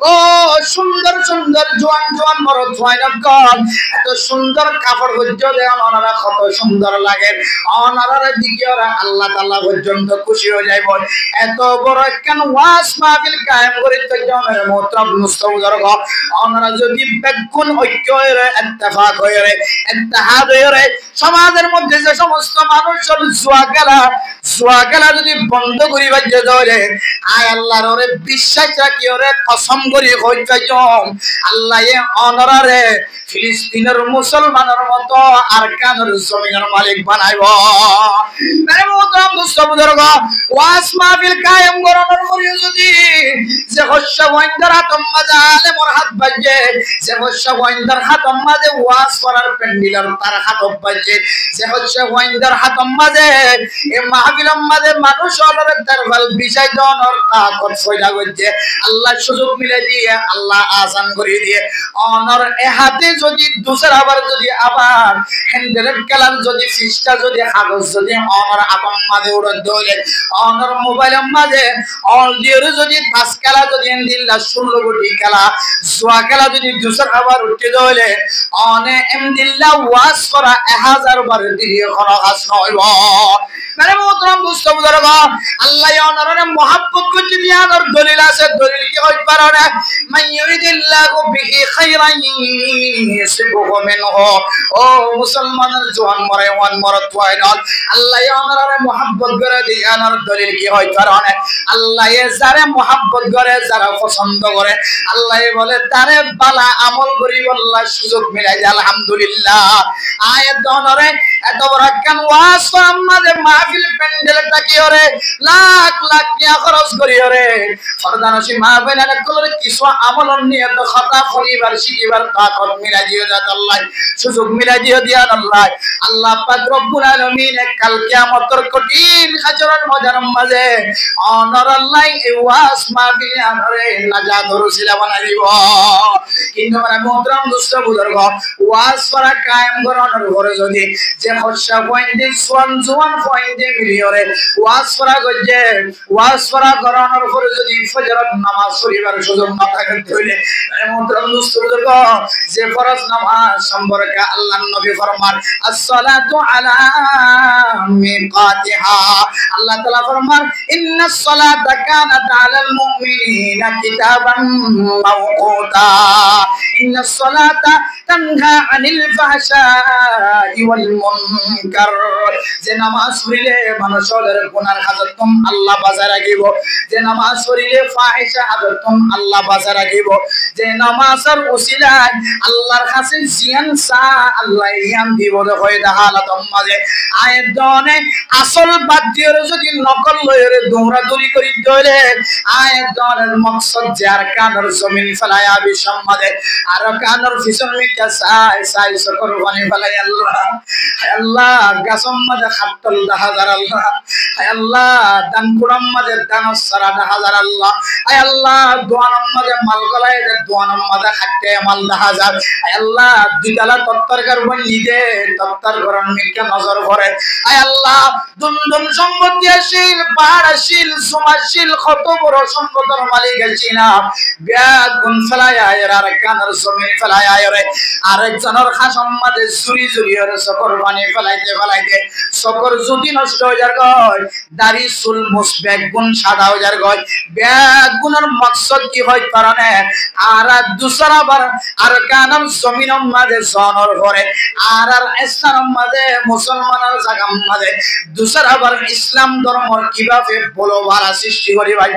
ও সুন্দর সুন্দর জোয়ান জোয়ান মরদ জওয়ান এত সুন্দর কাপড় গজ্জ দেওয়া ওনারা কত সুন্দর লাগে ওনারা দিকে ওরা আল্লাহ তাআলা পর্যন্ত খুশি হয়ে যায় বল এত বড় কেন ওয়াজ মাহফিল কায়েম করে তো জনের মুহতারাম মুস্তাফার গো ওনারা যদি বেগুন ঐক্য হয়ে ইত্তেফাক হয়ে ইত্তেহাদ হয়ে সমাজের মধ্যে যে সমস্ত মানুষ সব জুয়া খেলা যদি বন্ধ করি বাজে ধরে আয় আল্লাহর ওরে বিশ্বাস রাখি ওরে কসম করি হইতে জম আল্লাহ এ অনরারে ফিলিস্তিনের মুসলমানের মতো আরকানের জমিনের মালিক বানাইব আরে মুহতারাম মুস্তাফার গো ওয়াজ মাহফিল কায়েম করানোর পরে যদি যে হস্য ওয়াইন্দার হাতম মাঝে আলেমর হাত বাজে যে হস্য ওয়াইন্দার হাতম মাঝে ওয়াজ করার পেন্ডিলার তার হাত বাজে যে হস্য ওয়াইন্দার হাতম মাঝে এই মাহফিলের মাঝে মানুষ অলরে দরবার বিষয় দনর তাকত ফয়দা করছে আল্লাহ সুযোগ মিলে দিয়ে আল্লাহ আসান করে দিয়ে অনর এ হাতে যদি দুসরা আবার যদি আবার হ্যান্ডেলের কালার যদি ফিসটা যদি কাগজ যদি অনর আপন মাঝে উড়ে দইলে অনর মোবাইলের মাঝে অডিওর যদি পাঁচ খেলা যদি দিল্লা 16 কোটি খেলা জুয়া খেলা যদি দুসরা আবার উঠে দইলে অনে এমদিল্লা ওয়াজ করা 1000 বার দিয়ে করা কাজ নয় মানে মুহতারাম মুস্তাফার গো আল্লাহ ওনারে মোহাব্বত করতে দিয়ার দলিল আছে দলিল কি হই পারে না মান ইউরিদিল্লাহু বিহি খায়রান ইউসিবহু মিনহু ও মুসলমানের জওয়ান মরে ওয়ান মরত ওয়াইনাল আল্লাহ ওনারে মোহাব্বত করে দিয়ার দলিল কি হই পারে না আল্লাহ যারে মোহাব্বত করে যারা পছন্দ করে আল্লাহ বলে তারে বালা আমল করি আল্লাহ সুযোগ মিলাই দেয় আলহামদুলিল্লাহ আয়াত ওনারে এত বড় কেন ওয়াজ আমাদের মাহফিল প্যান্ডেলটা কি ওরে লাখ লাখ টাকা খরচ করি ওরে ফরদানসি মাহফিলের কলরে কিছু আমল নিয়ত খাতা ফলিবার শিখিবার তাকত মিলাই দিও দাত আল্লাহ সুযোগ মিলাই দিও দিয়া আল্লাহ আল্লাহ পাক রব্বুল আলামিন কাল কিয়ামতের কঠিন হাজরের ময়দানের মাঝে অনর আল্লাহ এই ওয়াজ মাহফিল আনরে নাজাত রসিলা বানাই দিব কিন্তু মানে মোহতরম দোস্ত বুজুর্গ ওয়াজ করা কায়েম করানোর পরে যদি যে খরচা পয়েন্টে জোয়ান পয়েন্টে মিলিয়রে ওয়াজ করা গজে ওয়াজ করা করানোর পরে যদি ফজরের নামাজ পড়িবার সুযোগ না থাকে তাহলে মোহতরম দোস্ত বুজুর্গ যে ফরজ নামাজ সম্পর্কে আল্লাহর নবী ফরমান as-salatu ala miqatiha আল্লাহ তাআলা ফরমান ইন্নাস সালাতা কানাত আলাল মুমিনিনা কিতাবান মাওকুতা ইন্নাস সালাতা তানহা আনিল ফাহশাই ওয়াল মুনকার যে নামাজ পড়িলে মানুষের গুনার হাজতম আল্লাহ বাজার রাখিব যে নামাজ পড়িলে ফাহিশা হাজতম আল্লাহ বাজার রাখিব যে নামাজের উসিলায় আল্লাহর কাছে জিয়ান সা আল্লাহ ইয়াম দিব হয় হালাতম মাঝে আয়াত দনে আসল বাদ্যের যদি নকল লয়রে দৌড়াদৌড়ি করি দলে আয়াত দনের মকসদ যার কানের জমিন ফলায়া বিসম্মাদে আর কানের পিছন মিকা সাই সকর বনে ফলাই আল্লাহ আল্লাহ গাছম মাঝে খাটল 10000 আল্লাহ আল্লাহ দান কুরাম মাঝে দান সারা 10000 আল্লাহ আল্লাহ দোয়ানম মাঝে মাল গলায় দোয়ানম মাঝে খাটে মাল 10000 আল্লাহ দুইতলা তত্তরকার বনি দে তত্তর গরম মিকা নজর করে আল্লাহ দুমদুম সম্পত্তিশীল পাহাড়শীল সমাজশীল কত বড় সম্পদের মালিক আছিনা ব্যাগ গুন ফলায়া আর কানের জমিন ফলায়া রে আরেকজনের খাসম মাঝে চুরি চুরিরে সকর বানি ফলাইতে সকর যদি নষ্ট হয়ে যার গয় দাড়ি চুল মুছ ব্যাগ গুন সাদা হয়ে যার গয় ব্যাগ গুনের মকসদ কি হয় কারণে আর দুসরা বার আর কানের জমিন মাঝে জনর করে আর ইসলাম মাঝে মুসলমানের জায়গা মাঝে দুসরা বার ইসলাম ধর্মর কিভাবে বলো বাড়া সৃষ্টি করি ভাই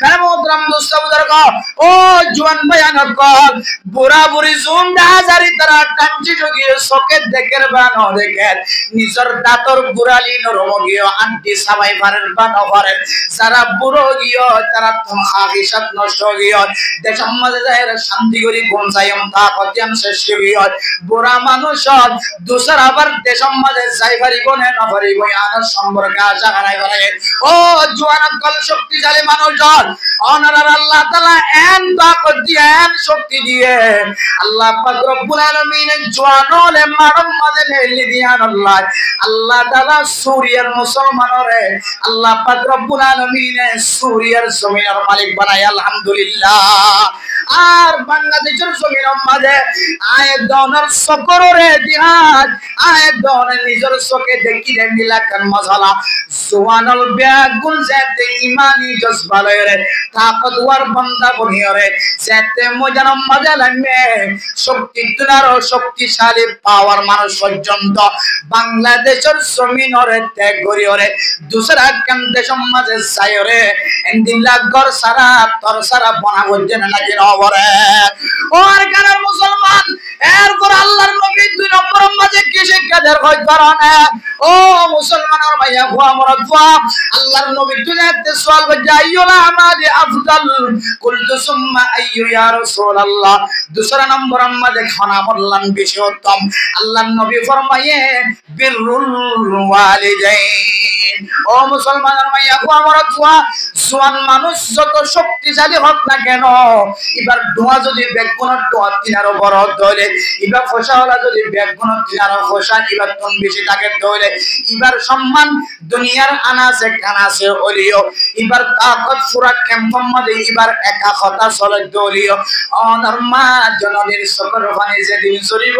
মানে মোহতরম দোস্ত বুজুর্গ ও জওয়ান ভাইয়ান কল বুড়া বুড়ি জুন হাজারি তারা টানছি জগিয়ে চোখে দেখের বানো দেখেন নিজের দাঁতর বুড়ালি নরম গিয়ে আন্টি সাবাই পারেন বানো করেন যারা বুড়ো গিয়ে তারা তোমা হিসাব নষ্ট গিয়ে দেশের মাঝে যায় শান্তি করি কোন যাইম তা কতিয়াম শেষ গিয়ে বুড়া মানুষ দুসর আবার দেশের মাঝে যাই পারিব না না পারিব আর সম্পর্কে আশা করাই বলে ও জওয়ান কল শক্তিশালী মানুষ অনার আল্লাহ তাআলা এন তাকত দিয়ে এন শক্তি দিয়ে আল্লাহ পাক রব্বুল আলামিন জওয়ানলে মারম মাঝে নেলি দিয়ান আল্লাহ তাআলা সুরিয়ার মুসলমানরে আল্লাহ পাক রব্বুল আলামিন সুরিয়ার জমিনের মালিক বানায় আলহামদুলিল্লাহ আর বাংলাদেশের জমিনের মাঝে আয়াত দনের সকরের ইতিহাস আয়াত দনের নিজের চোখে দেখি রে মিলাকান মশলা সুবহানাল বেগুন যেতে ইমানি জজবা লয়রে তাকতওয়ার বান্দা বনিয়রে যেতে মজানম মজা লাগবে শক্তি দুনার শক্তিশালী পাওয়ার মানুষ পর্যন্ত বাংলাদেশের জমিনরে ত্যাগ করিয়রে দুসরা কাম দেশের মাঝে যায়রে এন্দিলা গর সারা তর সারা বনা বজেন নাকি নবরে ও আর কার মুসলমান এরপর আল্লাহর নবী দুই নম্বর মাঝে কি শিক্ষা দেয় হয় কারণে ও মুসলমানের ভাইয়া গোয়া মরদ গোয়া আল্লাহর নবী দুনিয়াতে সওয়াল করছে আইয়ুল আমালি আফদাল কুলতু সুম্মা আইয়ু ইয়া রাসূলুল্লাহ দুসরা নম্বর মাঝে খানা বললাম বেশি উত্তম আল্লাহর নবী ফরমায়ে বিররুল ওয়ালিদাইন ও মুসলমানের ভাইয়া গোয়া মরদ গোয়া জওয়ান মানুষ যত শক্তিশালী হোক না কেন এবার দোয়া যদি বেগুনের দোয়া তিনারও বড় ধরে এবার ফসাওয়ালা যদি বেগুনের তিনারও ফসা এবার তুন বেশি থাকে ধরে এবার সম্মান দুনিয়ার আনাসে কানাসে ওলিও এবার তাকত পুরা ক্যাম্পম মধ্যে এবার একা কথা চলে দলিও অনার মা জননীর সকর পানি যেদিন চলিব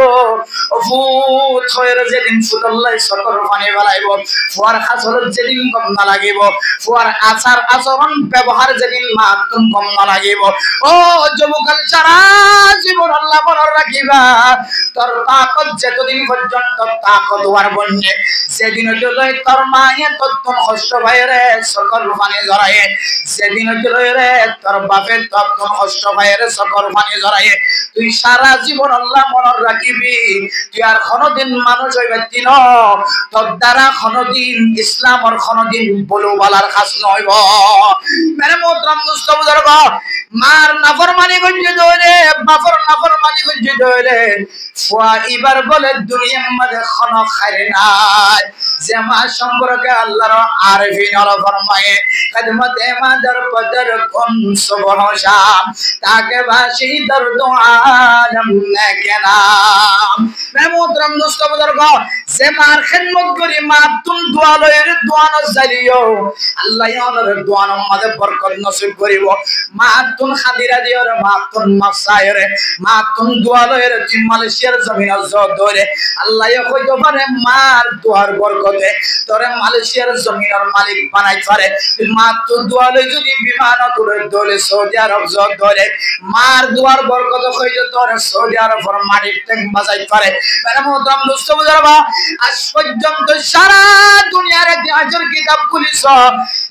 ফুট হয়ে যেদিন ফুটল্লাই সকর পানি বেলাইব ফুয়ার হাসর যেদিন কম না লাগিব ফুয়ার আচার আচরণ ব্যবহার যেদিন মাতুম কম না লাগিব ও যুবকাল সারা জীবন আল্লাহ মনে রাখিবা তোর তাকত যতদিন পর্যন্ত তাকত ওয়ার বন্যে যেদিন লই তোর মায়ে তত্তন কষ্ট পাইরে সকল পানি জড়ায়ে যেদিন লই রে তোর বাপের তত্তন কষ্ট পাইরে সকল পানি জড়ায়ে তুই সারা জীবন আল্লাহ মনে রাখিবি তুই আর কোনদিন মানুষ হইবে তিন তোর দ্বারা কোনদিন ইসলামর কোনদিন বলো বালার কাজ নইব মেরে মোহতরম দোস্ত বুজুর্গ মার নাফরমানি গঞ্জে দইলে বাপর নাফরমানি গঞ্জে দইলে ফুয়া এবার বলে দুনিয়ার মধ্যে কোনো খাইরে নাই যে মা সম্পর্কে আল্লাহর আরফিন ওরা ফরমায়ে খিদমতে মাদার পদর কোন সুবহ শাম তাকে বাসি দর্দ আলম নে কে নাম মেরে মোহতরম দোস্ত বুজুর্গ যে মার খিদমত করি মা তুম দোয়া লয়ের দোয়া ন জালিও আল্লাহ ওনার দোয়ার মধ্যে বরকত নসিব করিব মা তুম খাদিরা দিও রে মা তুম মাসায়রে মা তুম দোয়া লয়ের তুই মালয়েশিয়ার জমিন জোর ধরে আল্লাহ কইতো পারে মার দোয়ার বরকতে তোরে মালয়েশিয়ার জমিনের মালিক বানাই পারে মা তুম দোয়া লই যদি বিমান করে দলে সৌদি আরব জোর ধরে মার দোয়ার বরকতে কইতো তোরে সৌদি আরবের মাটির ট্যাঙ্ক বাজাই পারে মানে মোহতরম দোস্ত বুজুর্গ আজ পর্যন্ত সারা দুনিয়ার ইতিহাসের কিতাব খুলিছ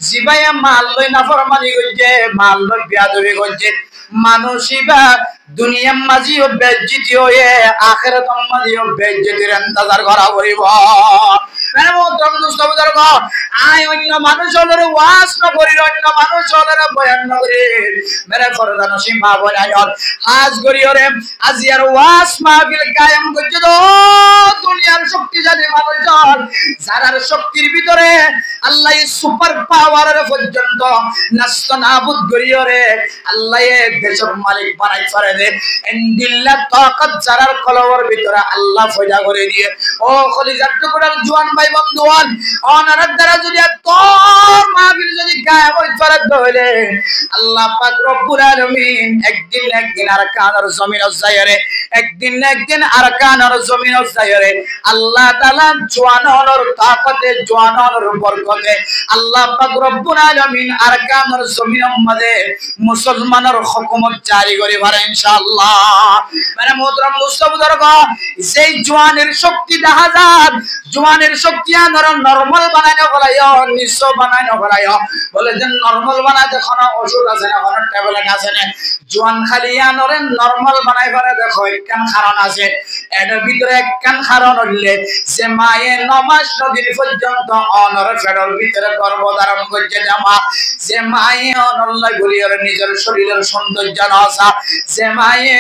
জিবাইয়া মাল লই নাফরমানি গঞ্জে মাল লই বিয়াদবি গঞ্জে মানুষিবা দুনিয়া মাঝিও বেজ্জিতি হয়ে আখিরাত মাঝিও বেজ্জিতির ইন্তজার করা করিব মানে মোহতরম দোস্ত বুজুর্গ আই অন্য মানুষ হলের ওয়াজ ন করি অন্য মানুষ হলের বয়ান ন করি মেরে ফরদান সীমা বনায়ন আজ করিওরে আজিয়ার ওয়াজ মাহফিল কায়েম করতে দো দুনিয়ার শক্তিশালী মানুষ যারার শক্তির ভিতরে আল্লাহ সুপার পাওয়ারের পর্যন্ত নাস্ত নাবুদ করিওরে আল্লাহ দেশের মালিক বানাই করে দে ইনদিল্লাহ তাকাত যারার কলবর ভিতরে আল্লাহ ফয়দা করে দিয়ে ও খলিজার টুকরার জওয়ান ভাই বন্ধুয়ান অনার দ্বারা যদি তোর মাহফিল যদি গায়ে হইতে দলে আল্লাহ পাক রব্বুল আলামিন একদিন আরকানের জমিন যায়রে একদিন আরকানের জমিন যায়রে আল্লাহ তাআলা জওয়ানর তাকতে জওয়ানর বরকতে আল্লাহ পাক রব্বুল আলামিন আরকানের জমিনের মধ্যে মুসলমানের হুকুমত জারি করে পারে ইনশাআল্লাহ মানে মোহতরম দোস্ত বুজুর্গ যেই জওয়ানের শক্তি দেখা যায় জওয়ানের শক্তি আনর নরমাল বানানো হলাইও নিঃস্ব বানানো হলাইও বলে যে নরমাল বানাতে কোনো ওষুধ আছে না কোনো ট্যাবলেট আছে না জওয়ান খালি আনরে নরমাল বানাই পারে দেখো একখান কারণ আছে এর ভিতরে একখান কারণ হইলে যে মায়ে 9 মাস নদীর পর্যন্ত অনর ফেডর ভিতরে গর্ভধারণ করছে জামা যে মায়ে অনল্লাহ বলি আর নিজের শরীরের সৌন্দর্য নসা যে মায়ে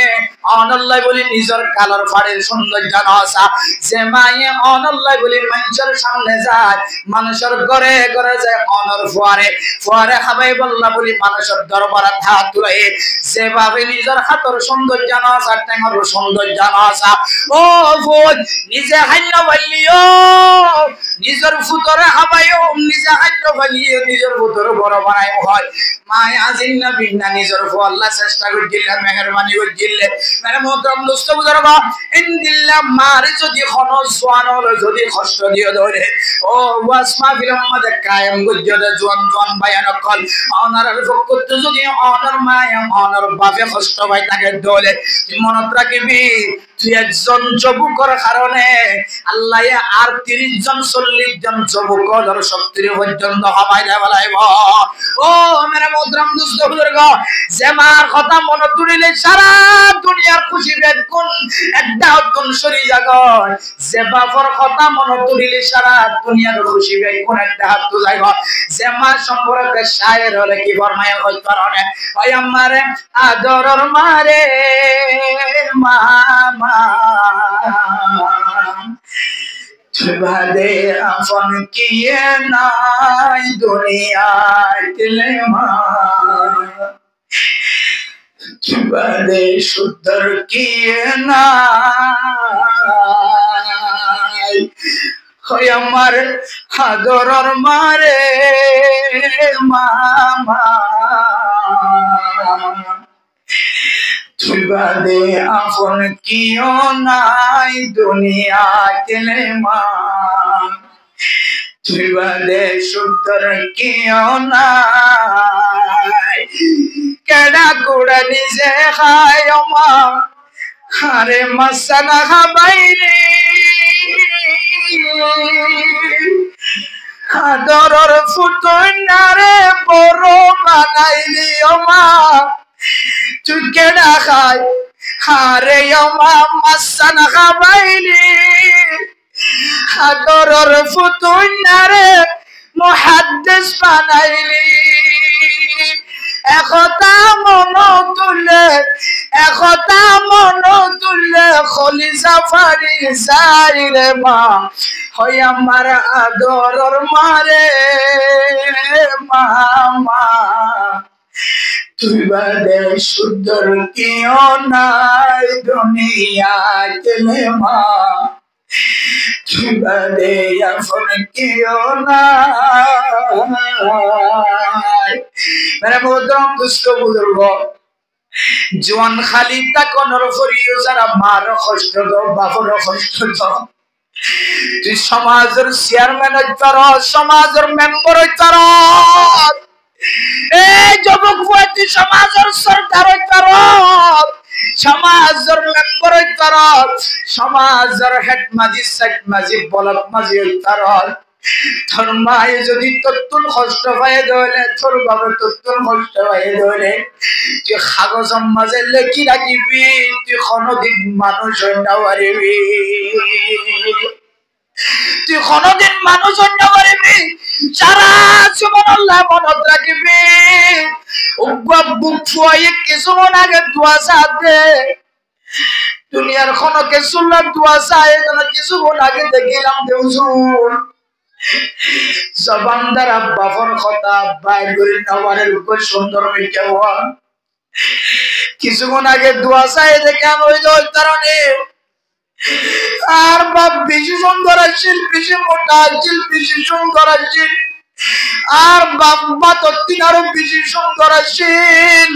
অনল্লাহ বলি নিজের কালার ফাড়ের সৌন্দর্য নসা যে মায়ে অনল্লাহ বলি মানুষের সামনে যায় মানুষের ঘরে ঘরে যায় অনর ফুয়ারে খাবাই বল্লা বলি মানুষের দরবারে হাত তুলে যেভাবে নিজের হাতের সৌন্দর্য নসা টেঙ্গর সৌন্দর্য নসা ও ফুট নিজে হান্য বলিও নিজের ফুতরে খাবাইও নিজে হান্য বলিও নিজের ফুতরে বড় বানাই হয় মায় আজিন্না বিন্না নিজের ফু আল্লাহ চেষ্টা করছিল মেহেরবানি করছিল মানে মোহতরম দোস্ত বুজুর্গ ইনদিল্লাহ মারি যদি কোনো জওয়ানর যদি কষ্ট দিয়ে ধরে ও ওয়াজ মাহফিলের মধ্যে কায়েম গজ্জতে জওয়ান বায়ান কল অনার ফকত যদি অনার মায়া অনার বাপে কষ্ট পাই তাকে ধরে তুই মনে রাখবি তুই একজন যুবকের কারণে আল্লাহ আর 30 জন 40 জন যুবকর শক্তির পর্যন্ত হবাই দেওয়ালাইব ও মেরে মোহতরম দোস্ত বুজুর্গ যে মার কথা মনে তুলিলে সারা দুনিয়ার খুশি বেগুন একটা কোন সরি জাগয় যে বাপর কথা মনে তুলিলে সারা দুনিয়ার খুশি বেগুন একটা হাত তুলাই যে মা সম্পর্কে শায়ের হলে কি ফরমায় কই কারণে ওই আমারে আদরর মারে মামা বাদে আপন কিয়ে নাই দুনিয়ায় দিলে মা বাদে সুন্দর কিয়ে নাই ওই আমার আদরর মারে মামা তুই বাদে আপন কিও নাই দুনিয়া কেলে মা তুই বাদে সুন্দর কিও নাই কেডা কুড়া নিজে খায় মা আরে মসালা খাবাইরে আদরর ফুটনারে বড় বানাইলি ওমা তুই কেডা খাই হারে ওমা মাসান খাবাইলি আদরর ফুটনারে মুহাদ্দিস বানাইলি একতা মন তুলে খলিজা ফারি যাই রে মা হয় আমার আদরর মারে মামা তুই বাদে সুন্দর কেউ নাই দুনিয়াতে মা তুই বাদে এখন কেউ নাই মেরে মোহতরম দুস্থ বুজুর্গ জোয়ান খালি তাকনর ফরিও যারা মার কষ্ট দাও বাপর কষ্ট দাও তুই সমাজের চেয়ারম্যান হইতার সমাজের মেম্বার হইতার এই যুবক তুই সমাজের সরকার হইতার সমাজের মেম্বার হইতার সমাজের হেড মাঝি সেট মাঝি বলক মাঝি হইতার তোর মায়ে যদি তোর কষ্ট পাই দলে তোর বাবা তোর কষ্ট পাই দলে তুই কাগজের মাঝে লেখি রাখিবি তুই কোনদিন মানুষ হইতে পারবি তুই কোনদিন মানুষ হইতে পারবি সারা জীবন আল্লাহ মনত রাখিবি বুক ফুয়াইয়ে কিছুক্ষণ আগে দোয়া চাতে দুনিয়ার কোনো কিছু না দোয়া চায় কিছুক্ষণ আগে দেখিলাম দেউজুর জবান দ্বারা বাপর কথা বাইর করে নেওয়ার উপর সুন্দর মিটে হওয়া কিছুক্ষণ আগে দোয়া চাই দেখে ওই কারণে আর বাপ বেশি সুন্দর আসছিল বেশি মোটা আসছিল বেশি সুন্দর আসছিল আর বাপ মা তত্তিন আরো বেশি সুন্দর আসছিল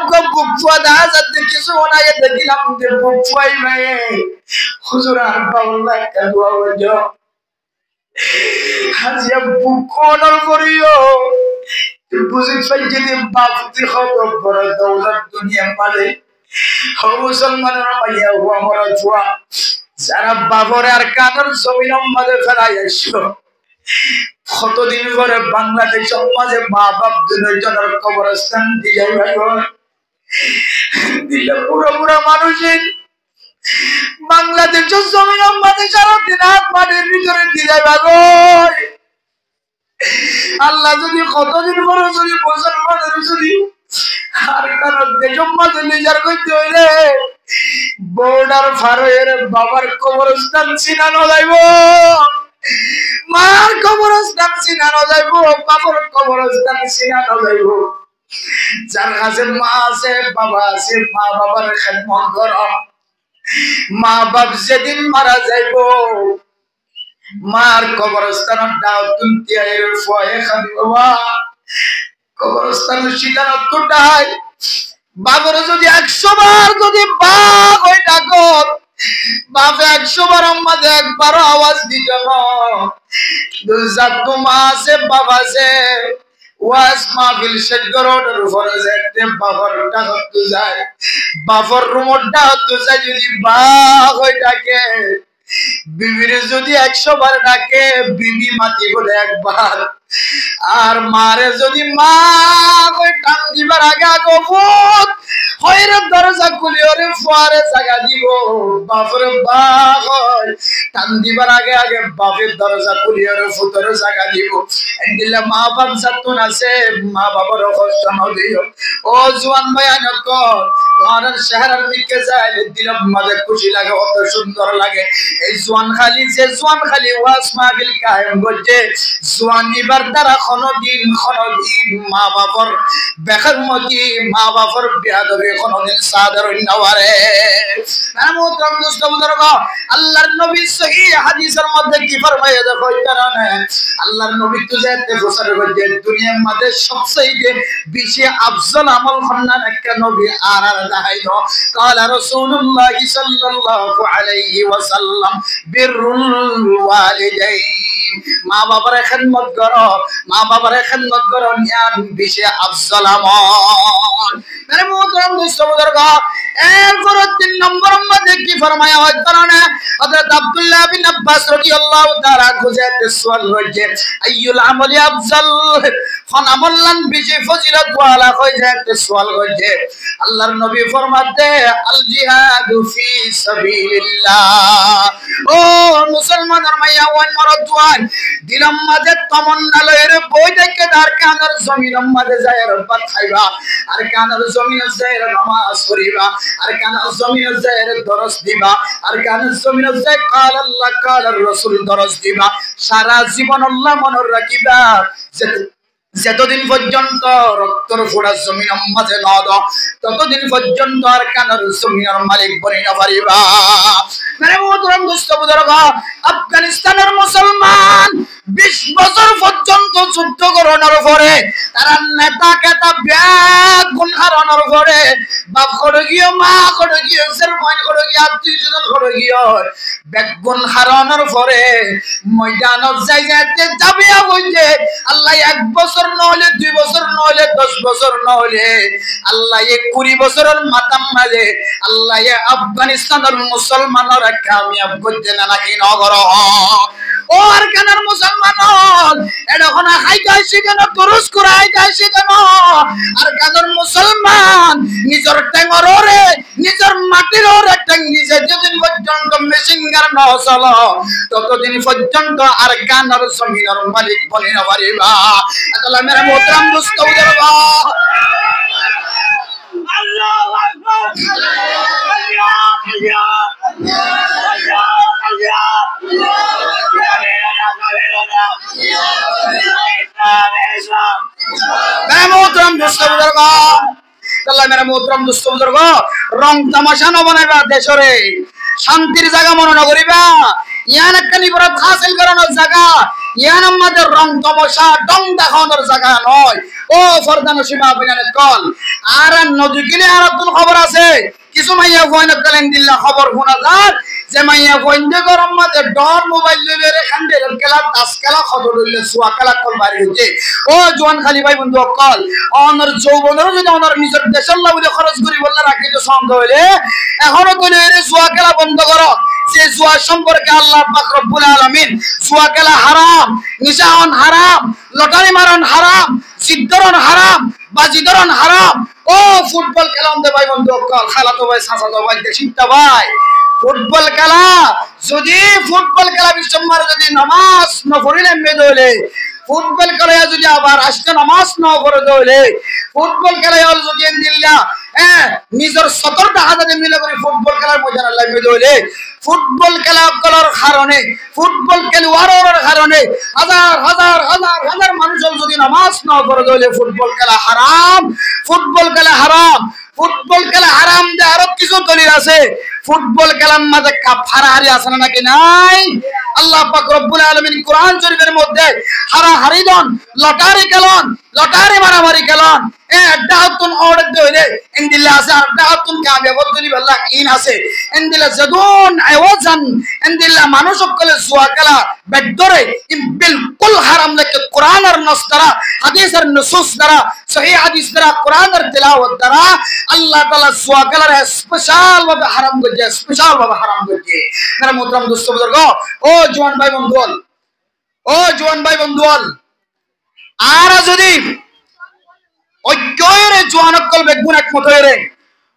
বুক ফুয়া দেখা যাচ্ছে কিছুক্ষণ আগে দেখিলাম যে বুক ফুয়াই মেয়ে হুজুর আর বাবুল্লাহ একটা দোয়া বলছো হাজিয়া বুক অনার করিও তুই বুঝিস যদি বাপ তুই কত বড় দৌলত দুনিয়া পালে মুসলমানের মাইয়া হুয়া মরা ছোয়া যারা বাবরে আর কানের জমিন মাঝে ফেলাই আসছো কতদিন পরে বাংলাদেশ মাঝে মা বাপ দুজনের কবরস্থান দিয়ে দিলে পুরো পুরো মানুষের বাংলাদেশের জমিন মাঝে সারাদিন হাত মাটির ভিতরে দিয়ে যাবে আল্লাহ যদি কতদিন পরে যদি মুসলমানের যদি আর কারণ দেশের মাঝে নিজের করতে হইলে বর্ডার ফারোয়ের বাবার কবরস্থান চিনানো যাইব মার কবরস্থান চিনানো যাইব বাবার কবরস্থান চিনানো যাইব যার কাছে মা আছে বাবা আছে মা বাবার খেদমত কর মা বাপ যেদিন মারা যাইব মার কবরস্থানের ডাও তুলতে এর ফয়ে খাবি বাবা কবরস্থানের শিকার তোটাই বাবার যদি 100 বার যদি বাঘ হয়ে ডাকো বাপ 100 বার আমাদের একবারও আওয়াজ দিত না মা আছে বাবা আছে ওয়াজ মাহফিল শেষ গরোডের উপরে যেতে বাবার ডাকত যায় বাবার রুমর ডাকত যায় যদি বাঘ হয়ে ডাকে বিবির যদি 100 বার ডাকে বিবি মাতি বলে একবার আর মারে যদি মা কই টান দিবার আগে গফুত হইরে দরজা খুলি ওরে ফুয়ারে জায়গা দিব বাপরে বাপ টান দিবার আগে আগে বাপের দরজা খুলি ওরে ফুতরে জায়গা দিব দিলে মা বাপ যতন আছে মা বাবার কষ্ট নদিও ও জওয়ান ভাইয়ান কর তোমার শহরের দিকে যায় দিলে মাঝে খুশি লাগে কত সুন্দর লাগে এই জওয়ান খালি ওয়াজ মাহফিল কায়েম করছে জওয়ান এবার দ্বারা কোনদিন মা বাবার বেখরমতি মা বাবার বেয়াদবি কোনদিন সাধারণ নওয়ারে নামুতরাম দোস্ত বুজুর্গ আল্লাহর নবী সহিহ হাদিসের মধ্যে কি ফরমায়ে দেখো জানেন আল্লাহর নবী তো যেতে প্রচার করতে দুনিয়ার মধ্যে সবচেয়ে বেশি আফজল আমল খন্নান একটা নবী আর দেখাইল قال رسول الله صلى الله عليه وسلم بر الوالدين মা বাবার খেদমত করো মা বাবার খেদমত করো নিয়ান বিশে আফজল আমল মেরে মোহতরম দোস্ত বুজুর্গ এরপর 3 নম্বর মধ্যে কি ফরমায়া হয় কারণে হযরত আব্দুল্লাহ বিন আব্বাস রাদিয়াল্লাহু তাআলা খুঁজেতে সওয়াল হয়েছে আইয়ুল আমলি আফজল কোন আমলান বেশি ফজিলত ওয়ালা খুঁজেতে সওয়াল হয়েছে আল্লাহর নবী ফরমাতে আল জিহাদু ফি সাবিলিল্লাহ ও মুসলমানের মাইয়া ওয়ান মারদওয়ান দিলম মাঝে তমন্না লয়ের বই দেখে দার কানের জমিনের মাঝে যায় রব্বাত খাইবা আর কানের জমিনে যায় নামাজ পড়িবা আর কানের জমিনে যায় দরস দিবা আর কানের জমিনে যায় কাল আল্লাহ কাল রাসূল দরস দিবা সারা জীবন আল্লাহ মনে রাখিবা যতদিন পর্যন্ত রক্তর ফোঁটা জমিনের মাঝে না দাও ততদিন পর্যন্ত আর কানের জমিনের মালিক বনি না পারিবা মেরে মোহতরম দোস্ত বুজুর্গ আফগানিস্তানের মুসলমান 20 বছর পর্যন্ত যুদ্ধ করানোর পরে তারা নেতা কেতা ব্যাগ গুণ হারানোর পরে বাপ করে গিয়ে মা করে গিয়ে সেরমান করে গিয়ে আত্মীয়স্বজন করে গিয়ে ব্যাগ গুণ হারানোর পরে ময়দানত যাইতে যাবে বলছে আল্লাহ 1 বছর নহলে 2 বছর নহলে 10 বছর নহলে আল্লাহ 20 বছরের মাতাম মাঝে আল্লাহ আফগানিস্তানের মুসলমানরা কামিয়াব করতে না নাকি নগর ও আর কানার মুসলমান এটা কোন খাইতাইছে কেন তুরুস করাইতাইছে কেন আর কানার মুসলমান নিজের টেঙ্গরে নিজের মাটির ওরে টেং নিজে যেদিন পর্যন্ত মেশিন গান না চলো ততদিন পর্যন্ত আর কানার জমিনের মালিক বনি না পারিবা তাহলে মেরা মোহতরম দোস্ত বুজুর্গ আল্লাহু আকবার রং তামাশা নবানাইবা দেশরে শান্তির জায়গা মনে নগরিবা ইয়ান একটা নিবরত হাসিল করানোর জায়গা ইয়ান আমাদের রং তামাশা ডং দেখানোর জায়গা নয় ও ফরদান সীমা বিনানের কল আর নদী কিনে আর খবর আছে কিছু মাইয়া ফোন করেন দিল্লা খবর শোনা যায় যে মাইয়া ফোন দিয়ে গরম মাঝে ডর মোবাইল লইলে খান্ডের খেলা তাস খেলা খবর লইলে সুয়া খেলা কল বাড়ি হচ্ছে ও জোয়ান খালি ভাই বন্ধু কল অনর যৌবনেরও যদি অনর নিজের দেশের লাভে খরচ করি বললে রাখি তো সন্দেহ হইলে এখনো কইলে এর সুয়া খেলা বন্ধ করো যে জুয়া সম্পর্কে আল্লাহ পাক রব্বুল আলামিন জুয়া খেলা হারাম নিশান হারাম লটারি মারন হারাম সিদ্ধরন হারাম বাজিদরন হারাম ও ফুটবল খেলাম দে ভাই বন্ধু খেলা তো ভাই সাসা তো ভাই দেখিতা ভাই ফুটবল খেলা যদি ফুটবল খেলা বিশ্বমার যদি নামাজ না পড়িলে মেদলে ফুটবল খেলা যদি আবার আজকে নামাজ না পড়ে দলে ফুটবল খেলা হল যদি দিল্লা নিজের 17টা হাজারে মিলে করে ফুটবল খেলার মজা লাগবে দলে ফুটবল খেলা করার কারণে ফুটবল খেলোয়াড়ের কারণে হাজার হাজার হাজার হাজার মানুষ যদি নামাজ না পড়ে দলে ফুটবল খেলা হারাম ফুটবল খেলা হারাম ফুটবল খেলা হারাম দে আরো কিছু দলিল আছে ফুটবল খেলার মাঝে কাফারাহারি আছে নাকি নাই আল্লাহ পাক রব্বুল আলামিন কোরআন শরীফের মধ্যে হারাহারি দন লটারি খেলন লটারি মারামারি খেলন ডাহাতুন অর্ডার দইলে ইনদিল্লা আছে আর ডাহাতুন কামিয়াব দলি আল্লাহ ইন আছে ইনদিল্লা জাদুন আওয়াজান ইনদিল্লা মানুষ সকলে জুয়া খেলা বেদরে বিলকুল হারাম লেকে কোরআন আর নাস দ্বারা হাদিস আর নুসুস দ্বারা সহিহ হাদিস দ্বারা কোরআন আর তিলাওয়াত দ্বারা আল্লাহ তাআলা জুয়া খেলার স্পেশাল ভাবে হারাম করেছে স্পেশাল ভাবে হারাম করেছে মেরা মোহতরম দোস্ত বুজুর্গ ও জওয়ান ভাই বন্ধুগণ ও জওয়ান ভাই বন্ধুগণ আর যদি ঐক্যরে জওয়ানকল বেগুন একমত হয়ে রে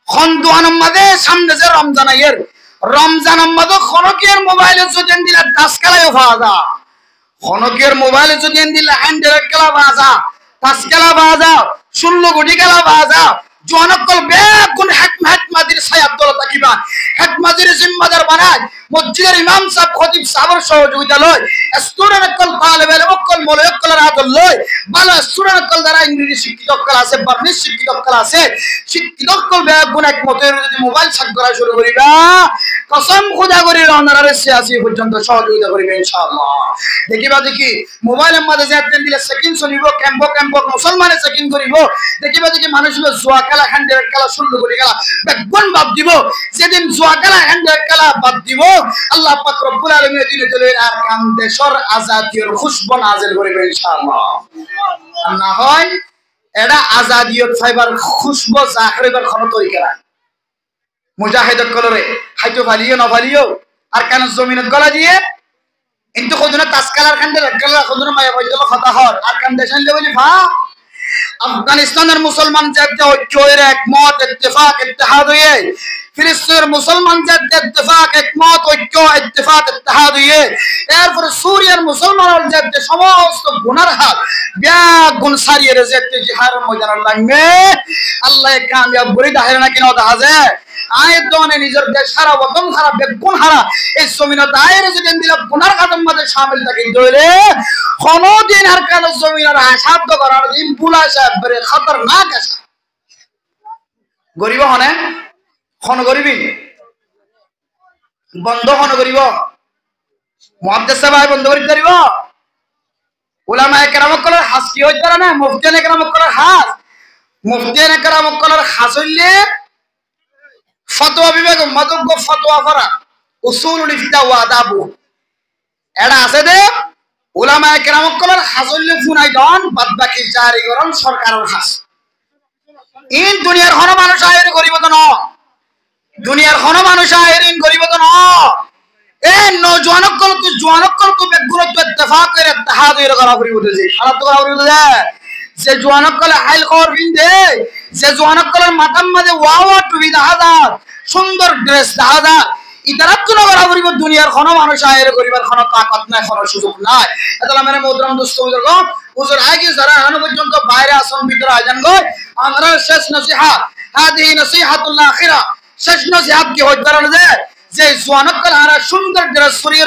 খন্দুয়ান মাদে সামনে যে রমজান আইয়ের রমজান মাদে খনকের মোবাইলে যদি দিলা তাসকালায় ফাজা খনকের মোবাইলে যদি দিলা হ্যান্ডেল খেলা বাজা তাসকালা বাজা 16 কোটি খেলা বাজা জওয়ানকল বেগুন হেকমাদির ছায়া তোলা তাকিবা হেকমাদির জিম্মাদার বানায় মসজিদের ইমাম সাহেব খতিব সাহেবের সহযোগিতা লয় স্টুডেন্ট কল তালেব ইলম কল মৌলবী কল আদল লয় ভালো স্টুডেন্ট কল যারা ইংরেজি শিক্ষিত কল আছে বার্মিজ শিক্ষিত কল আছে শিক্ষিত কল বেগুন একমত যদি মোবাইল সাক করা শুরু করিবা কসম খোদা করি ওনারা সিয়াসি পর্যন্ত সহযোগিতা করিবে ইনশাআল্লাহ দেখিবা দেখি মোবাইলের মধ্যে যে আতেন দিলে সেকেন্ড চলিব ক্যাম্প মুসলমানে সেকেন্ড করিব দেখিবা দেখি মানুষ জুয়া খেলা হ্যান্ডেল খেলা শুরু করে গেলা বেগুন বাদ দিব যেদিন জুয়া খেলা হ্যান্ডেল খেলা বাদ দিব আল্লাহ পাক রব্বুল আলামিন দিনে চলে আর কাম দেশর আজাদিয়র খুশবু নাজিল করিবে ইনশাআল্লাহ আর না হয় এটা আজাদিয়ত ফাইবার খুশবু জাহরিবার কোন তরিকা না মুজাহিদ কলরে হাইতো ফালিও না ফালিও আর কেন জমিনত গলা দিয়ে কিন্তু কোন তাসকালার খান্ডে গলা কোন মায়া বইদল কথা হর আর কান দেশান বলি ভা আফগানিস্তানের মুসলমান জাতি ঐক্যের একমত ইত্তেফাক ইত্তেহাদ হয়ে ফিলিস্তিনের মুসলমান জাতি ইত্তেফাক একমত ঐক্য ইত্তেফাক ইত্তেহাদ হয়ে এরপর সুরিয়ার মুসলমান জাতি সমস্ত গুনার হাত ব্যাগুন সারিয়ে রেজেতে জিহাদ ময়দান লাগবে আল্লাহ কামিয়াব করে দাহের না কিনা দেখা যায় আয়তনে নিজের দেশ সারা বতন সারা বেগুন হারা এই জমিন দায়ের যদি দিলা গুনার কাজের মধ্যে শামিল থাকি দইলে কোনদিন আর কাজ জমিনের আসাধ্য করার দিন বুলা সাহেব বড় খতরনাক আছে গরিব হনে খন গরিবি বন্ধ হন গরিব মুহাদ্দিস ভাই বন্ধ করি করিব উলামায়ে কেরাম কলার হাস কি হইতা না মুফতিয়ানে কেরাম কলার হাস মুফতিয়ানে কেরাম কলার হাস হইলে ফতোয়া বিভাগ মাদক ফতোয়া করা উসুলুল ইফতা ওয়া আদাবু এডা আছে দে উলামায়ে কেরাম কলার হাজলে ফুনাই দন বাদ বাকি জারি করন সরকারের হাস ইন দুনিয়ার কোন মানুষ আয়ের গরিব তো না দুনিয়ার কোন মানুষ আয়ের ইন গরিব তো না এ নওজওয়ানক কল তো বেগুন তো ইত্তেফাক করে ইত্তেহাদ এর করা করিব দে হালাত করা করিব দে যে জওয়ানক কল হাইল খবর বিন্দে যে জওয়ানক কলের মাথার মধ্যে ওয়াও টুবি দেখা সুন্দর ড্রেস দেখা ইতারাত কোন করা করিব দুনিয়ার কোন মানুষ আয়ের করিবার কোন তাকত নাই কোন সুযোগ নাই এতলা মানে মোহতরম দোস্ত বুজুর্গ হুজুর আগে যারা আনো পর্যন্ত বাইরে আসন ভিতরে আজান গয় আমরা শেষ নসিহত হাদিহি নসিহাতুল আখিরা শেষ নসিহত কি হই কারণ যে জওয়ানক কল হারা সুন্দর ড্রেস পরিয়ে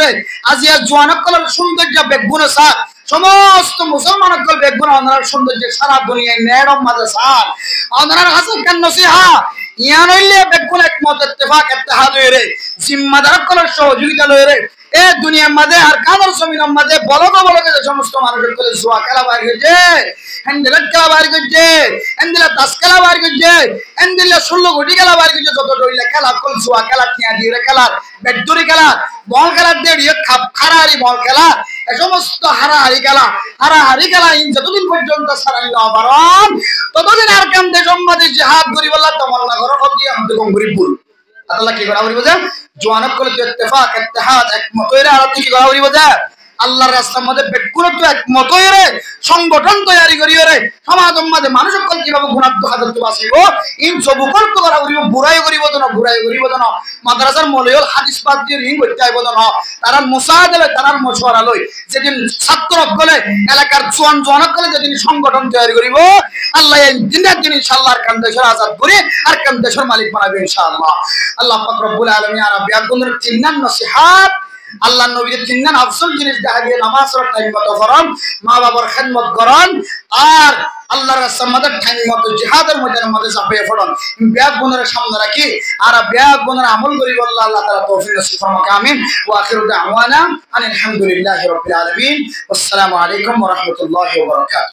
আজিয়া জওয়ানক কলের সৌন্দর্য বেগুন সাথ সমস্ত মুসলমান কল বেগুন ওনার সৌন্দর্য সারা দুনিয়ায় নেড়ম মাঝে সার ওনার হাসন কেন নসিহা ইয়ান হইলে বেগুন একমত ইত্তেফাক ইত্তেহাদ হয়ে জিম্মাদার কলের সহযোগিতা লয়ে এ দুনিয়ার মধ্যে আর কাদের জমিনের মধ্যে বলকে যে সমস্ত মানুষের কলে জুয়া খেলা বাইর হয়েছে হ্যান্ডেল খেলা বাইর করছে হ্যান্ডেল তাস খেলা বাইর করছে হ্যান্ডেল 16 কোটি খেলা বাইর করছে যত ডইলা খেলা কল জুয়া খেলা টিয়া দিয়ে খেলা বেদুরি খেলা বল খেলা দিয়ে খারাহারি বল খেলা এই সমস্ত হারাহারি খেলা ইন যতদিন পর্যন্ত সারাই না পারন ততদিন আর কাম দেশের মধ্যে জিহাদ করিব আল্লাহ তামান্না করো কতি আমাদের কম গরিব বল আল্লাহ কি করা বলিব যে জওয়ানক কলে ইত্তেফাক ইত্তেহাদ একমত হইরে আর কি করা বলিব যে আল্লাহর রাস্তার মধ্যে বেগুন তো একমত হইরে সংগঠন তৈরি করিরে সমাজের মধ্যে মানুষ কল কিভাবে গুনাহ হাজত বাসিব ইন সব কল্প করা বলিব বুড়াই করিব না মাদ্রাসার মৌলবী হাদিস পাক দিয়ে রিং করতে আইব না তারা মুসাহাদা তারা মশওয়ারা লই যেদিন ছাত্র গলে এলাকার জওয়ানক কলে যেদিন সংগঠন তৈরি করিব আল্লাহ এই দিন ইনশাআল্লাহ আর কান দেশের আজাদ করে আর কান দেশের মালিক বানাবে ইনশাআল্লাহ আল্লাহ পাক রব্বুল আলামিন আর বিয়াগুনের তিননান নসিহত আল্লাহ নবীর তিননান আফসল জিনিস দেখা দিয়ে নামাজ পড়া টাইম মতো করন মা বাবার খেদমত করন আর আল্লাহর রাস্তার মধ্যে টাইম মতো জিহাদের মধ্যে চাপিয়ে পড়ন বিয়াগুনের সামনে রাখি আর বিয়াগুনের আমল করি বললা আল্লাহ তাআলা তৌফিক নসিব ফরমাক আমিন ওয়া আখিরু দাওয়ানা আলহামদুলিল্লাহি রাব্বিল আলামিন আসসালামু আলাইকুম ওয়া রাহমাতুল্লাহি ওয়া বারাকাতুহু।